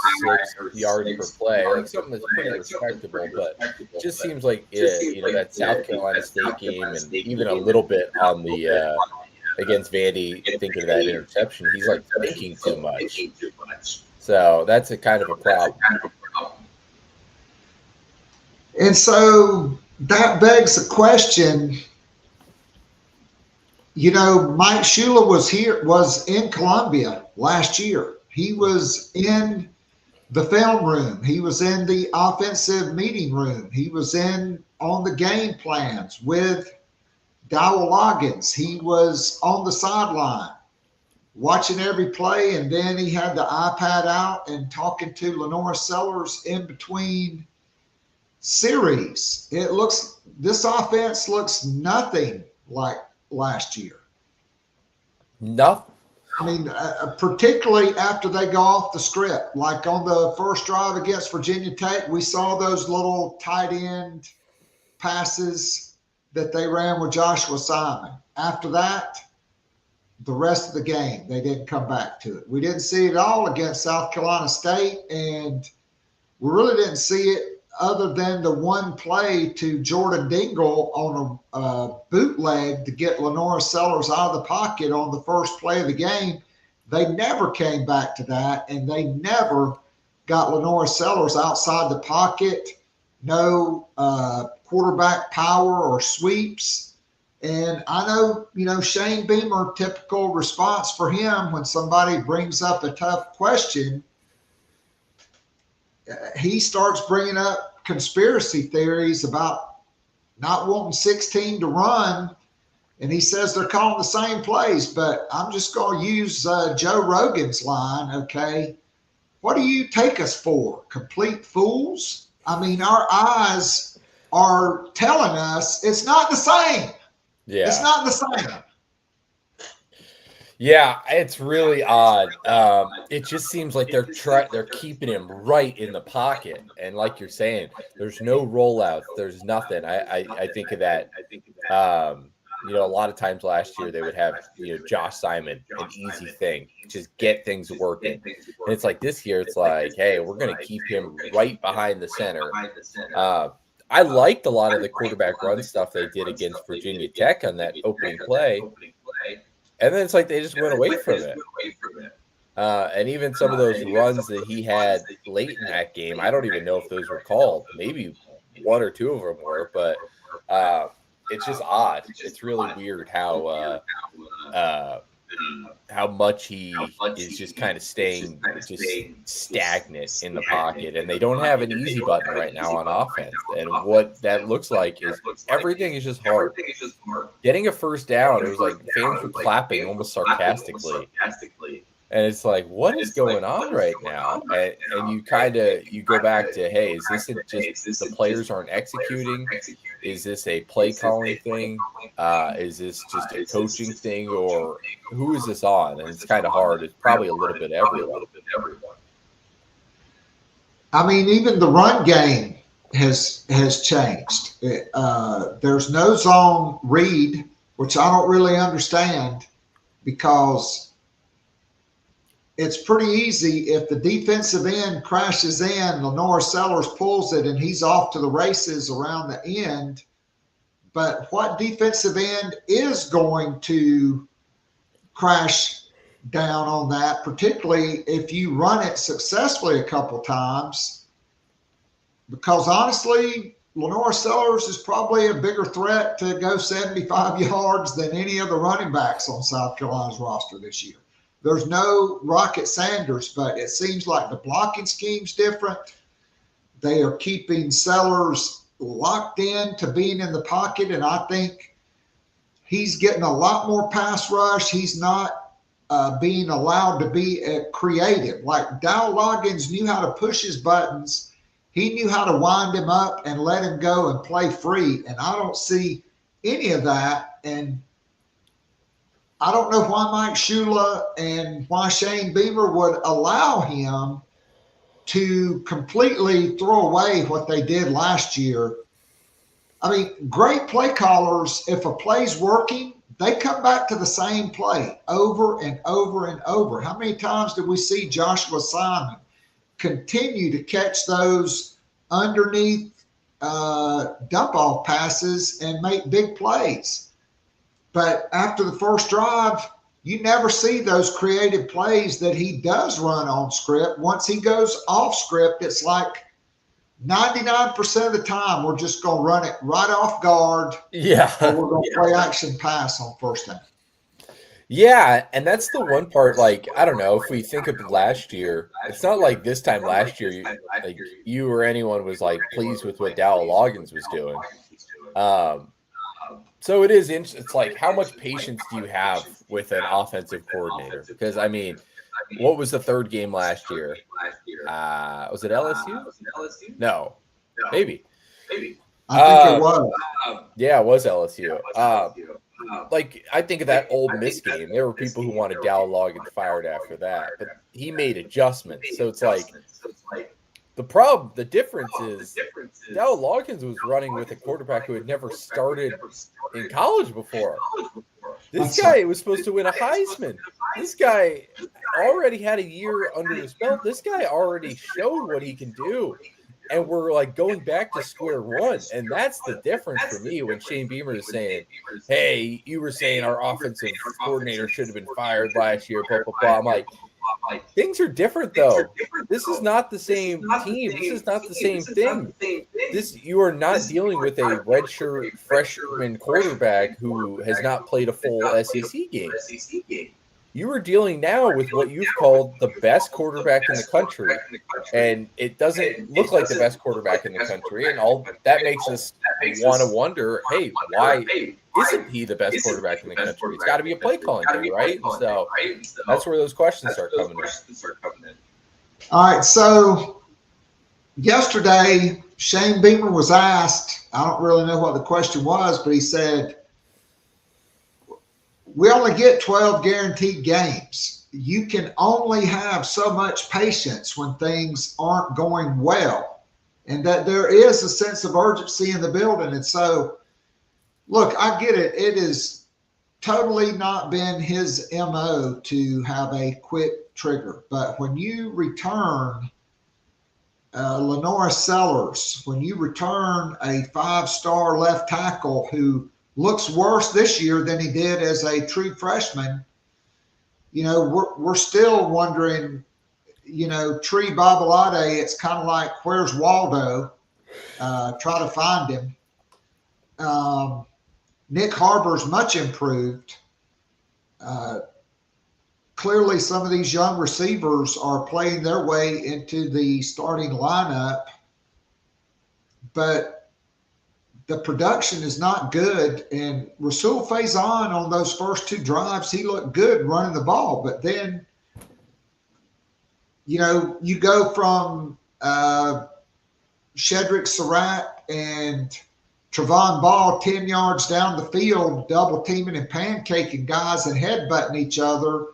6 yards per play, like something that's pretty respectable. But it just seems like that South Carolina State game, and even a little bit on the against Vandy, thinking of that interception, he's like thinking too much. So that's a kind of a problem. And so that begs the question, Mike Shula was in Columbia last year. He was in the film room. He was in the offensive meeting room. He was on the game plans with Dowell Loggins. He was on the sideline watching every play, and then he had the iPad out and talking to LaNorris Sellers in between series. This offense looks nothing like last year. No. I mean, particularly after they go off the script, like on the first drive against Virginia Tech, we saw those little tight end passes that they ran with Joshua Simon. After that, the rest of the game, they didn't come back to it. We didn't see it all against South Carolina State, and we really didn't see it other than the one play to Jordan Dingle on a bootleg to get LaNorris Sellers out of the pocket on the first play of the game. They never came back to that, and they never got LaNorris Sellers outside the pocket. No quarterback power or sweeps. And I know, Shane Beamer, typical response for him when somebody brings up a tough question, he starts bringing up conspiracy theories about not wanting 16 to run, and he says they're calling the same plays. But I'm just going to use Joe Rogan's line, okay? What do you take us for? Complete fools? I mean, our eyes are telling us it's not the same. Yeah. It's not the same. Yeah, it's really odd. It just seems like they're keeping him right in the pocket, and like you're saying, there's no rollouts, there's nothing. I think of that. A lot of times last year they would have Josh Simon, an easy thing, just get things working. And it's like this year, it's like, hey, we're going to keep him right behind the center. I liked a lot of the quarterback run stuff they did against Virginia Tech on that opening play. And then it's like they just went away from it. And even some of those runs that he had late in that game, I don't even know if those were called. Maybe one or two of them were, but it's just odd. It's really weird how much he is just kind of staying just stagnant in the pocket. And they don't have an easy button right now on offense. And what that looks like is everything is just hard. Getting a first down, it was like fans were clapping almost sarcastically. And it's like, what is going on right now? And you go back to, hey, is this just the players aren't executing? Is this a play calling thing? Is this just a coaching thing? Or who is this on? And it's kind of hard. It's probably a little bit everyone. I mean, even the run game has changed. There's no zone read, which I don't really understand, because it's pretty easy if the defensive end crashes in, LaNorris Sellers pulls it, and he's off to the races around the end. But what defensive end is going to crash down on that, particularly if you run it successfully a couple times? Because honestly, LaNorris Sellers is probably a bigger threat to go 75 yards than any of the running backs on South Carolina's roster this year. There's no Rocket Sanders, but it seems like the blocking scheme's different. They are keeping Sellers locked in to being in the pocket, and I think he's getting a lot more pass rush. He's not being allowed to be creative. Like Dow Loggins knew how to push his buttons. He knew how to wind him up and let him go and play free. And I don't see any of that. And I don't know why Mike Shula and why Shane Beamer would allow him to completely throw away what they did last year. I mean, great play callers, if a play's working, they come back to the same play over and over and over. How many times did we see Joshua Simon continue to catch those underneath dump-off passes and make big plays? But after the first drive, you never see those creative plays that he does run on script. Once he goes off script, it's like 99% of the time we're just going to run it right off guard. Yeah. Or we're going to play action pass on first down. Yeah, and that's the one part, like, I don't know, if we think of last year, it's not like this time last year, you or anyone was, like, pleased with what Dow Loggins was doing. So it is interesting. It's like, how much patience do you have with an offensive coordinator? Because, I mean, what was the third game last year? Was it LSU? No. Maybe. I think it was. Yeah, it was LSU. Like, I think of that Ole Miss game. There were people who wanted Dow Loggins fired after that, but he made adjustments. So it's like, the difference is Dow Loggins was running with a quarterback who had never started in college before. This guy was supposed to win a Heisman. This guy already had a year under his belt. This guy already showed what he can do. And we're like going back to square one. And that's the difference for me when Shane Beamer is saying, hey, you were saying our offensive coordinator should have been fired last year, blah, blah, blah. I'm like, things are different, though. This is not the same team. This is not the same thing. You are not dealing with a redshirt freshman quarterback who has not played a full SEC game. You are dealing now with what you've called the best quarterback in the country, and it doesn't look like the best quarterback in the country, and all that makes us want to wonder, hey, why isn't he the best quarterback in the country? It's got to be a play calling thing, right? So that's where those questions start coming in. All right, so yesterday Shane Beamer was asked, I don't really know what the question was, but he said, we only get 12 guaranteed games. You can only have so much patience when things aren't going well, and that there is a sense of urgency in the building. And so, look, I get it. It has totally not been his MO to have a quick trigger. But when you return LaNorris Sellers, when you return a 5-star left tackle who looks worse this year than he did as a true freshman, you know, we're still wondering, you know, Tree Babalade, it's kind of like, where's Waldo? Try to find him. Nick Harbor's much improved. Clearly some of these young receivers are playing their way into the starting lineup, but the production is not good. And Rasul Faison on those first 2 drives, he looked good running the ball. But then, you know, you go from Shedrick Surratt and Trevon Ball 10 yards down the field, double teaming and pancaking guys and headbutting each other,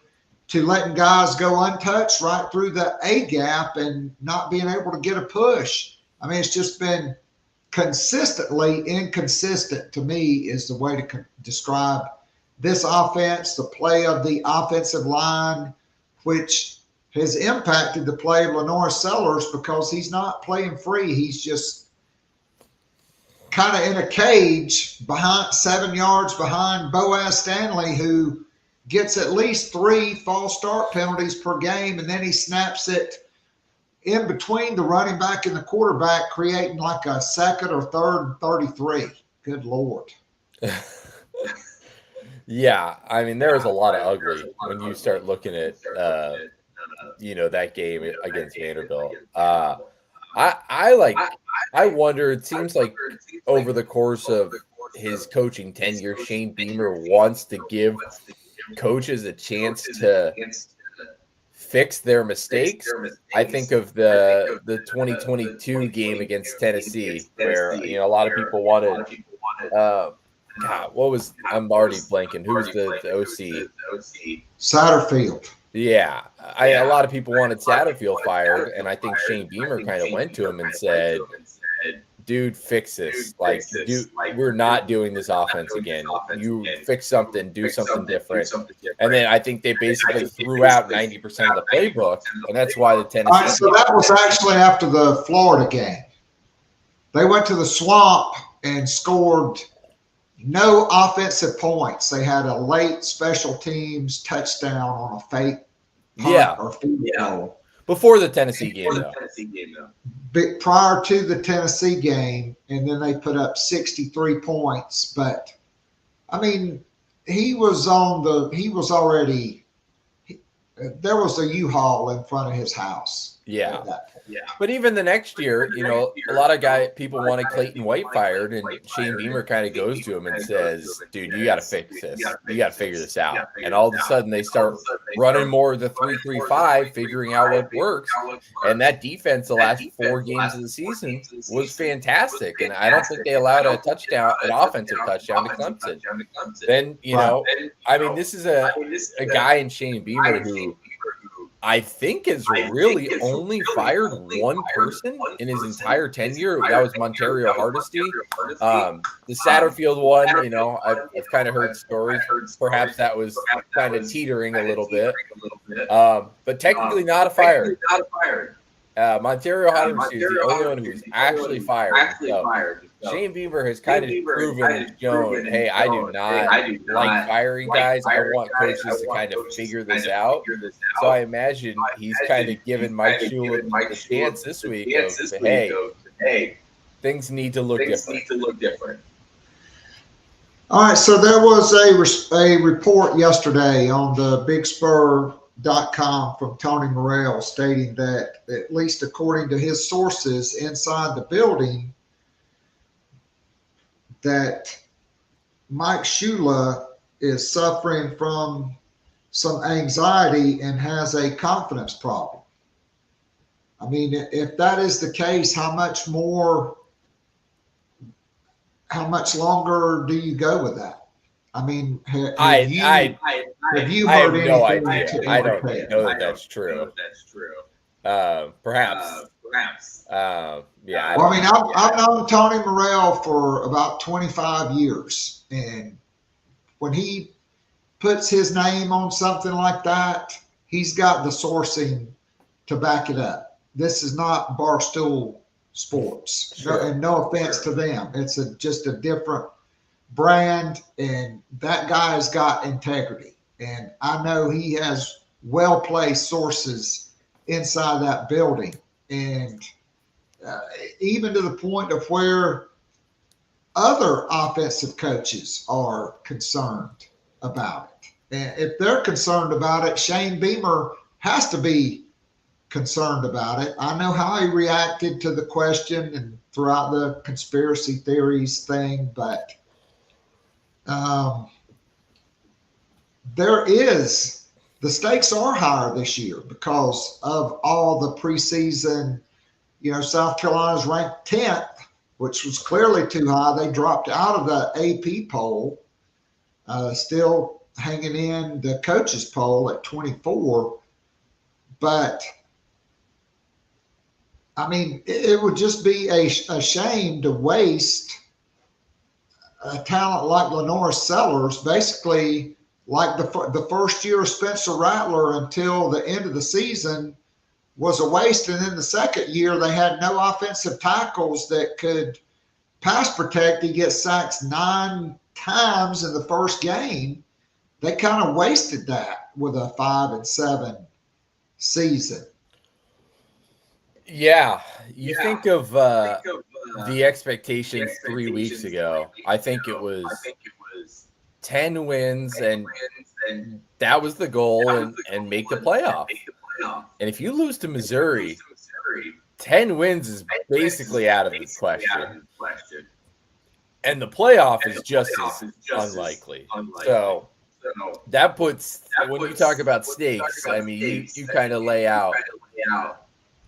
to letting guys go untouched right through the A gap and not being able to get a push. I mean, it's just been consistently inconsistent, to me, is the way to describe this offense, the play of the offensive line, which has impacted the play of LaNorris Sellers because he's not playing free. He's just kind of in a cage behind 7 yards behind Boaz Stanley, who gets at least 3 false start penalties per game, and then he snaps it in between the running back and the quarterback, creating like a second or third and 33. Good Lord. Yeah, I mean, there's a lot of ugly when you start looking at, you know, that game against Vanderbilt. I I wonder, it seems like over the course of his coaching tenure, Shane Beamer wants to give coaches a chance to fix their mistakes. I think of the 2022 game against Tennessee, where a lot of people wanted. I'm already blanking. Who was the OC? Satterfield. Yeah, a lot of people wanted Satterfield fired, and I think Shane Beamer kind of went to him and said, dude, fix this. We're not doing this offense again. You fix something, do something different. And then I think they basically threw out 90% of the playbook, and that's why the Tennessee. All right, so that was actually after the Florida game. They went to the Swamp and scored no offensive points. They had a late special teams touchdown on a fake punt or field goal. Before the Tennessee game, though. But prior to the Tennessee game, and then they put up 63 points. But I mean, there was a U-Haul in front of his house. Yeah. But even the next year, a lot of people wanted Clayton White fired, and Shane Beamer kind of goes to him and says, dude, you got to fix this. You got to figure this out. And all of a sudden they start running more of the 3-3-5, figuring out what works. And that defense the last 4 games of the season was fantastic. And I don't think they allowed an offensive touchdown to Clemson. Then, this is a guy in Shane Beamer who I think has really only fired one person in his entire tenure. That was Montario Hardesty. The Satterfield one, I've kind of heard stories. Perhaps that was kind of teetering a little bit. But technically not a fire. Montario Hardesty is the only one who's actually fired. So Shane Beamer has kind of proven and shown, hey, I do not like firing guys. I want coaches to kind of figure this out. So I imagine he's kind of given Mike Shula the chance this week of, hey, things need to look different. All right, so there was a report yesterday on the BigSpur.com from Tony Morrell stating that, at least according to his sources inside the building, that Mike Shula is suffering from some anxiety and has a confidence problem. I mean, if that is the case, how much longer do you go with that? I mean, have you heard anything? No idea. I don't know that that's true. Perhaps. Yeah. Well, I mean, I've known Tony Morrell for about 25 years, and when he puts his name on something like that, he's got the sourcing to back it up. This is not Barstool Sports. Sure. And no offense to them. It's just a different brand, and that guy's got integrity. And I know he has well-placed sources inside that building. And even to the point of where other offensive coaches are concerned about it. And if they're concerned about it, Shane Beamer has to be concerned about it. I know how he reacted to the question and throughout the conspiracy theories thing, but the stakes are higher this year because of all the preseason. South Carolina's ranked 10th, which was clearly too high. They dropped out of the AP poll, still hanging in the coaches poll at 24. But, I mean, it would just be a shame to waste a talent like LaNorris Sellers, basically like the first year of Spencer Rattler until the end of the season was a waste. And then the second year, they had no offensive tackles that could pass protect. He gets sacked 9 times in the first game. They kind of wasted that with a 5-7 season. Yeah. You think of the expectations 3 weeks ago. I think it was 10 wins, and that was the goal, and make the playoff. And if you lose to Missouri 10 wins is basically out of the question. And the playoff is just as unlikely. So that puts, when you talk about stakes, I mean, you kind of lay out.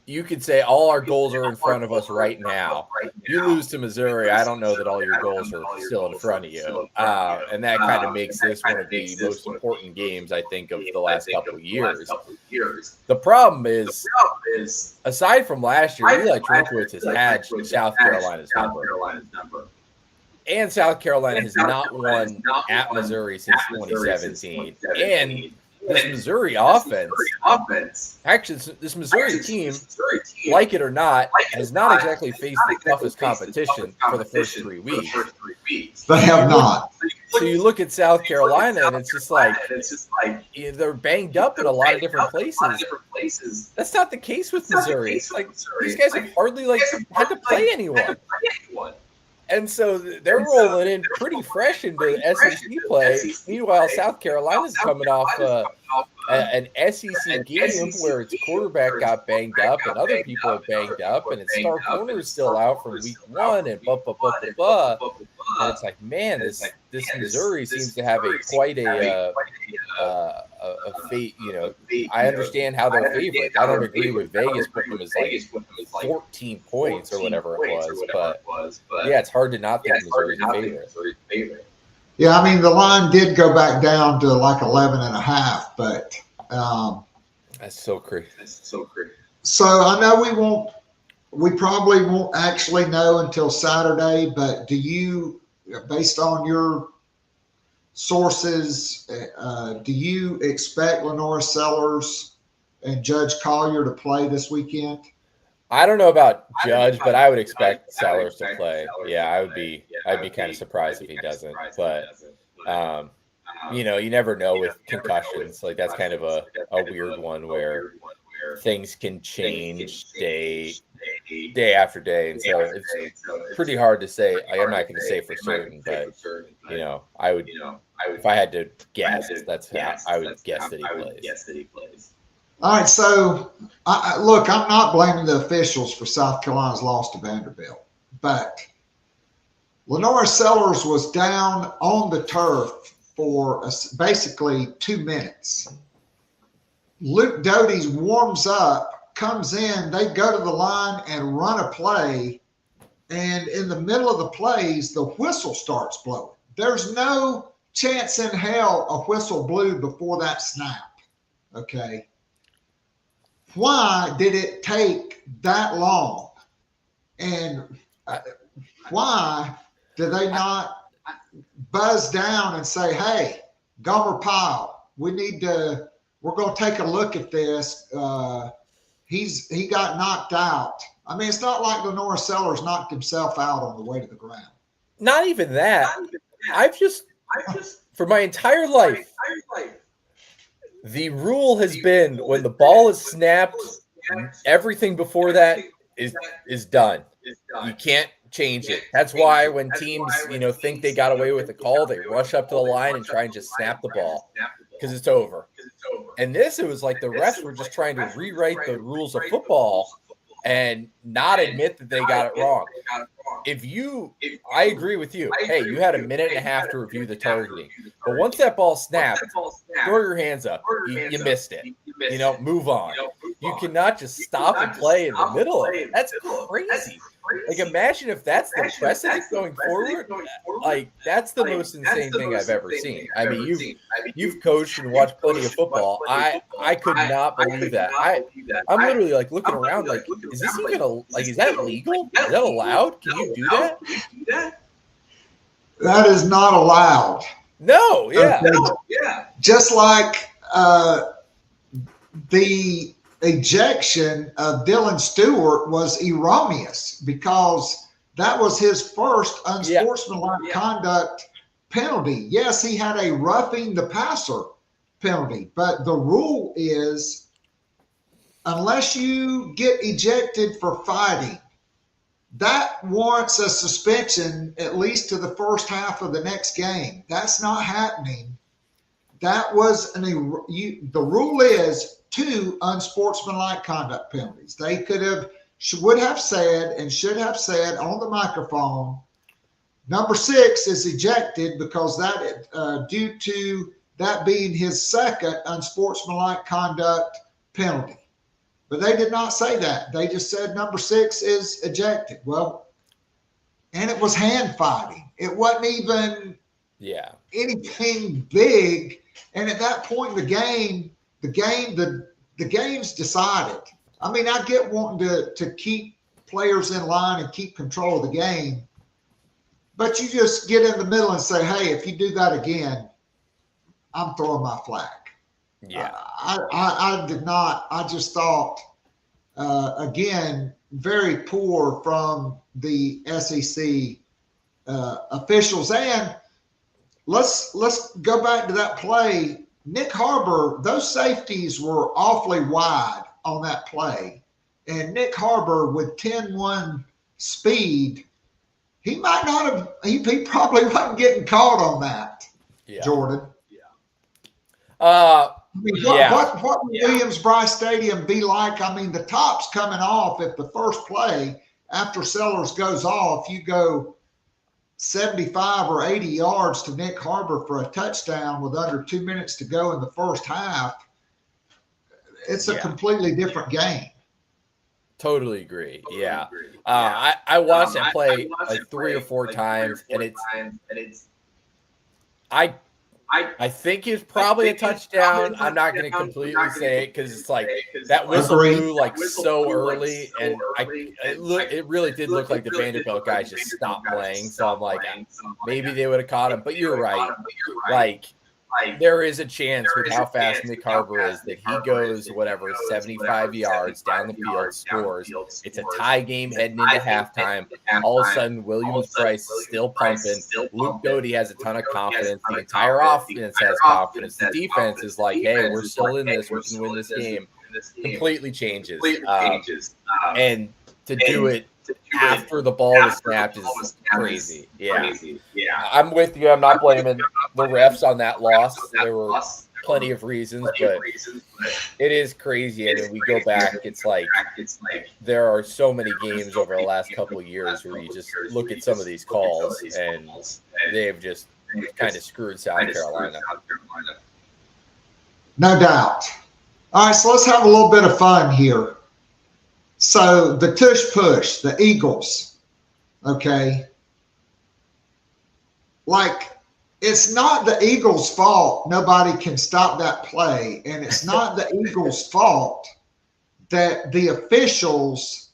You could say all our goals are in front of us right now. You lose to Missouri, I don't know that all your goals are still in front of you. And that kind of makes this one of the most important games, I think, of the last couple of years. The problem is, aside from last year, Eli Drinkwitz has had South Carolina's number. And South Carolina has not won at Missouri since 2017. And this Missouri offense, actually, this Missouri team, like it or not, has not exactly faced the toughest competition for the first 3 weeks. They have not. So you look at South Carolina, and it's just like they're banged up in a lot of different places. That's not the case with Missouri. It's like these guys have hardly had to play anyone. And so they're rolling in pretty fresh into SEC play. Meanwhile, South Carolina's coming off an SEC game where its quarterback got banged up and other people are banged up, and its star corner is still out from week 1, and And it's like, man, this Missouri seems to have quite a fate. You know, I understand how they're favorites. I don't agree with Vegas putting them as like 14 points or whatever it was, but yeah, it's hard to not think Missouri's a favorite. Yeah, I mean, the line did go back down to like 11.5, but that's so crazy. So I know we probably won't actually know until Saturday, but do you, based on your sources, do you expect LaNorris Sellers and Judge Collier to play this weekend? I don't know about Judge, but I would expect Sellers to play. Yeah, I'd be kind of surprised if he doesn't. But you know, you never know with concussions. Like, that's kind of a weird one where things can change day after day, and so it's pretty hard to say. I'm not going to say for certain, but you know, I would if I had to guess, that's how I would guess that he plays. All right, so look, I'm not blaming the officials for South Carolina's loss to Vanderbilt, but LaNorris Sellers was down on the turf for basically 2 minutes. Luke Doty warms up, comes in, they go to the line and run a play, and in the middle of the plays, the whistle starts blowing. There's no chance in hell a whistle blew before that snap, okay? Why did it take that long? And why did they not buzz down and say, hey, Gomer Pyle, we're going to take a look at this. He got knocked out. I mean, it's not like LaNorris Sellers knocked himself out on the way to the ground. Not even that. I've just for my entire life, the rule has been when the ball is snapped, everything before that is done. You can't change it. That's why when teams, think they got away with the call, they rush up to the line and try and just snap the ball because it's over. And it was like the refs were just trying to rewrite the rules of football and not admit that they got it wrong. I agree with you. Hey, you had a minute and a half to review the targeting. But once that ball snapped, throw your hands up. You missed it. Move on. You cannot just stop and play in the middle of it. That's crazy. Like, imagine if that's the precedent going forward. Like, that's the most insane thing I've ever seen. I mean, you've coached and watched plenty of football. I could not believe that. I'm literally like looking around like, is this even is that legal? Is that allowed? Can you do that? That is not allowed. No, yeah. Okay. Just like the ejection of Dylan Stewart was erroneous because that was his first unsportsmanlike conduct penalty. Yes, he had a roughing the passer penalty, but the rule is unless you get ejected for fighting, that warrants a suspension at least to the first half of the next game. That's not happening. That was the rule is 2 unsportsmanlike conduct penalties. They could have would have said and should have said on the microphone, number 6 is ejected because that due to that being his second unsportsmanlike conduct penalty. But they did not say that. They just said number 6 is ejected. Well, and it was hand fighting. It wasn't even anything big. And at that point in the game's decided. I mean, I get wanting to keep players in line and keep control of the game. But you just get in the middle and say, hey, if you do that again, I'm throwing my flag. Yeah. I did not. I just thought, again, very poor from the SEC officials. And let's go back to that play. Nick Harbor, those safeties were awfully wide on that play. And Nick Harbor with 10-1 speed, he might not have, he probably wasn't getting caught on that, Jordan. What would Williams-Brice Stadium be like? I mean, the top's coming off if the first play after Sellers goes off, you go 75 or 80 yards to Nick Harbor for a touchdown with under 2 minutes to go in the first half. It's a completely different game. Totally agree. Yeah. I watched that play like 3 or 4 times, and it's I think it's probably a touchdown. I'm not going to completely say it because it's like that whistle blew like so early, and it really did look like the Vanderbilt guys just stopped playing. So I'm like, maybe they would have caught him. But you're right. Like there is a chance with how fast Nick Harbor is that he goes 75 yards down the field, scores. It's a tie game heading into halftime. All of a sudden, Williams-Brice is still pumping. Luke Doty has a ton of confidence. The entire offense has confidence. The defense is like, hey, we're still in this. We can win this game. Completely changes. And to do it after the ball was snapped is crazy. Yeah. I'm with you. I'm not blaming the refs on that loss. There were plenty of reasons, but it is crazy. And when we go back, it's like there are so many games over the last couple of years where you just look at some of these calls and they've just kind of screwed South Carolina. No doubt. All right, so let's have a little bit of fun here. So the tush push, the Eagles, okay? Like, it's not the Eagles' fault nobody can stop that play, and it's not the Eagles' fault that the officials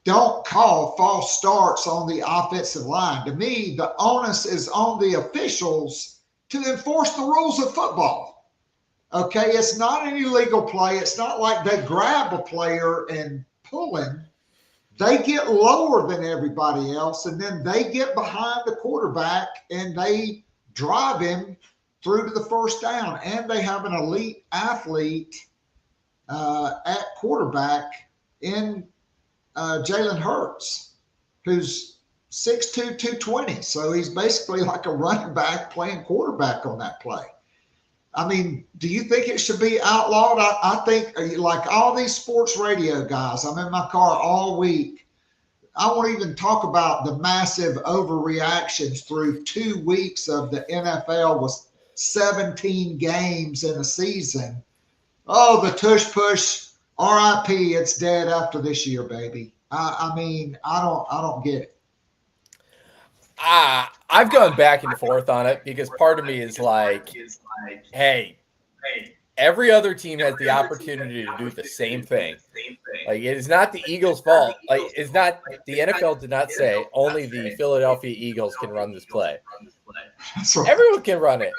don't call false starts on the offensive line. To me, the onus is on the officials to enforce the rules of football, okay? It's not an illegal play. It's not like they grab a player and pulling. They get lower than everybody else, and then they get behind the quarterback and they drive him through to the first down. And they have an elite athlete at quarterback in Jalen Hurts, who's 6'2", 220. So he's basically like a running back playing quarterback on that play. I mean, do you think it should be outlawed? I think, like all these sports radio guys, I'm in my car all week. I won't even talk about the massive overreactions through 2 weeks of the NFL with 17 games in a season. Oh, the tush push, RIP, it's dead after this year, baby. I mean, I don't get it. I've gone back and forth on it because part of me is like, hey, every other team has the opportunity to do the same thing. Like, it is not the Eagles' fault. Like, it's not, the NFL did not say only the Philadelphia Eagles can run this play. Everyone can run it,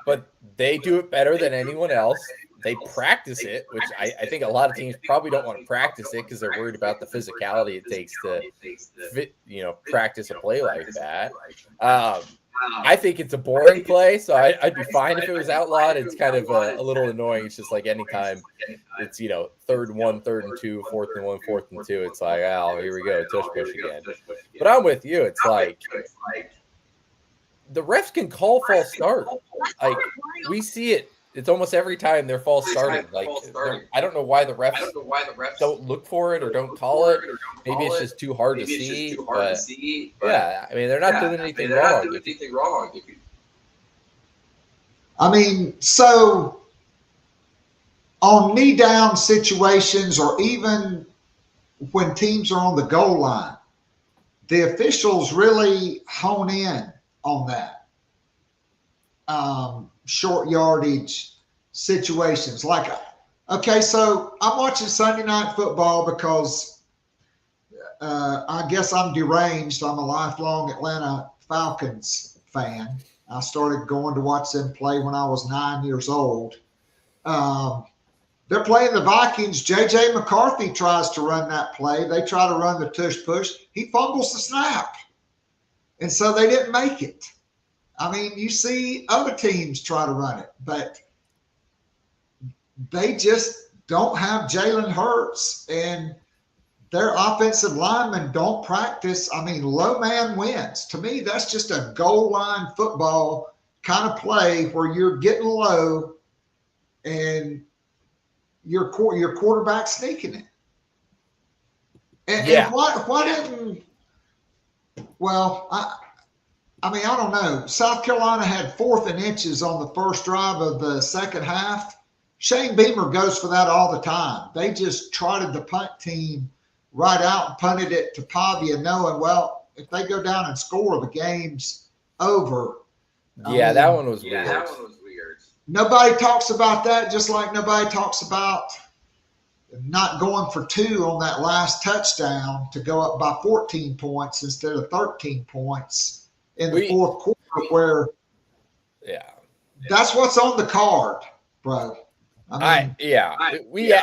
but they do it better than anyone else. They practice it, which I think a lot of teams probably don't want to practice it because they're worried about the physicality it takes to practice a play like that. I think it's a boring play, so I'd be fine if it was outlawed. It's kind of a little annoying. It's just like anytime it's, 3rd and 1, 3rd and 2, 4th and 1, 4th and 2, it's like, oh, here we go, tush push again. But I'm with you. It's like the refs can call false start. Like, we see it It's almost every time they're false starting. Like I don't know why the refs don't look for it or don't call it. Maybe it's just too hard to see. Yeah, I mean they're not doing anything wrong. I mean, so on knee down situations, or even when teams are on the goal line, the officials really hone in on that. Short yardage situations. Like, okay, so I'm watching Sunday Night Football because I guess I'm deranged. I'm a lifelong Atlanta Falcons fan. I started going to watch them play when I was 9 years old. They're playing the Vikings. J.J. McCarthy tries to run that play. They try to run the tush-push. He fumbles the snap. And so they didn't make it. I mean, you see other teams try to run it, but they just don't have Jalen Hurts, and their offensive linemen don't practice. I mean, low man wins. To me, that's just a goal line football kind of play where you're getting low and your quarterback sneaking it. And why didn't? Well, I mean, I don't know. South Carolina had 4th and inches on the first drive of the second half. Shane Beamer goes for that all the time. They just trotted the punt team right out and punted it to Pavia, knowing, well, if they go down and score, the game's over. That one was weird. Nobody talks about that, just like nobody talks about not going for 2 on that last touchdown to go up by 14 points instead of 13 points in the fourth quarter, where that's what's on the card, bro. We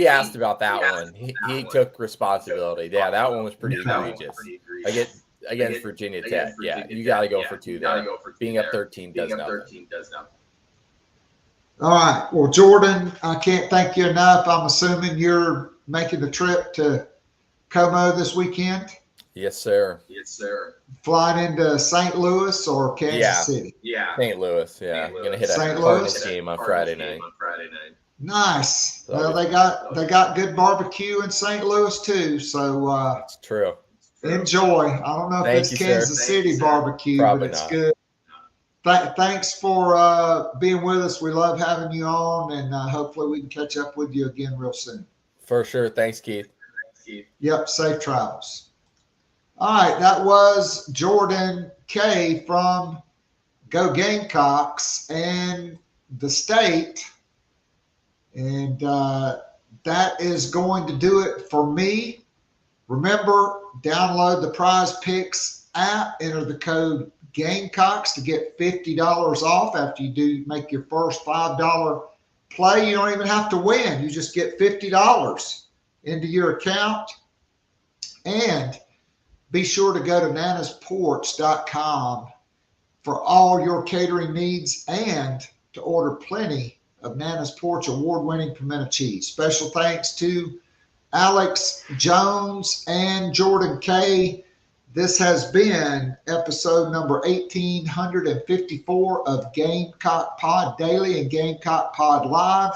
asked about that one. He took responsibility. Yeah, that one was pretty egregious. Against Virginia Tech. Yeah, you got to go for 2 there. Being up 13 does nothing. All right. Well, Jordan, I can't thank you enough. I'm assuming you're making the trip to Como this weekend? Yes, sir. Flying into St. Louis or Kansas City? St. Louis, I'm going to hit a Cardinals game on Friday night. Nice. Well, they got good barbecue in St. Louis too, so it's true. Enjoy. I don't know if it's Kansas City barbecue, but it's good. Thanks for being with us. We love having you on, and hopefully we can catch up with you again real soon. For sure. Thanks, Keith. Yep. Safe travels. All right. That was Jordan Kaye from Go Gamecocks and the state. And that is going to do it for me. Remember, download the Prize Picks app, enter the code Gamecocks to get $50 off after you do make your first $5 play. You don't even have to win. You just get $50 into your account. And be sure to go to nanasporch.com for all your catering needs and to order plenty of Nana's Porch award-winning pimento cheese. Special thanks to Alex Jones and Jordan Kaye. This has been episode number 1854 of Gamecock Pod Daily and Gamecock Pod Live.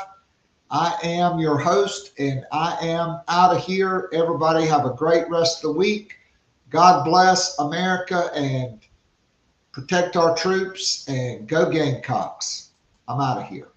I am your host, and I am out of here. Everybody have a great rest of the week. God bless America and protect our troops, and go Gamecocks. I'm out of here.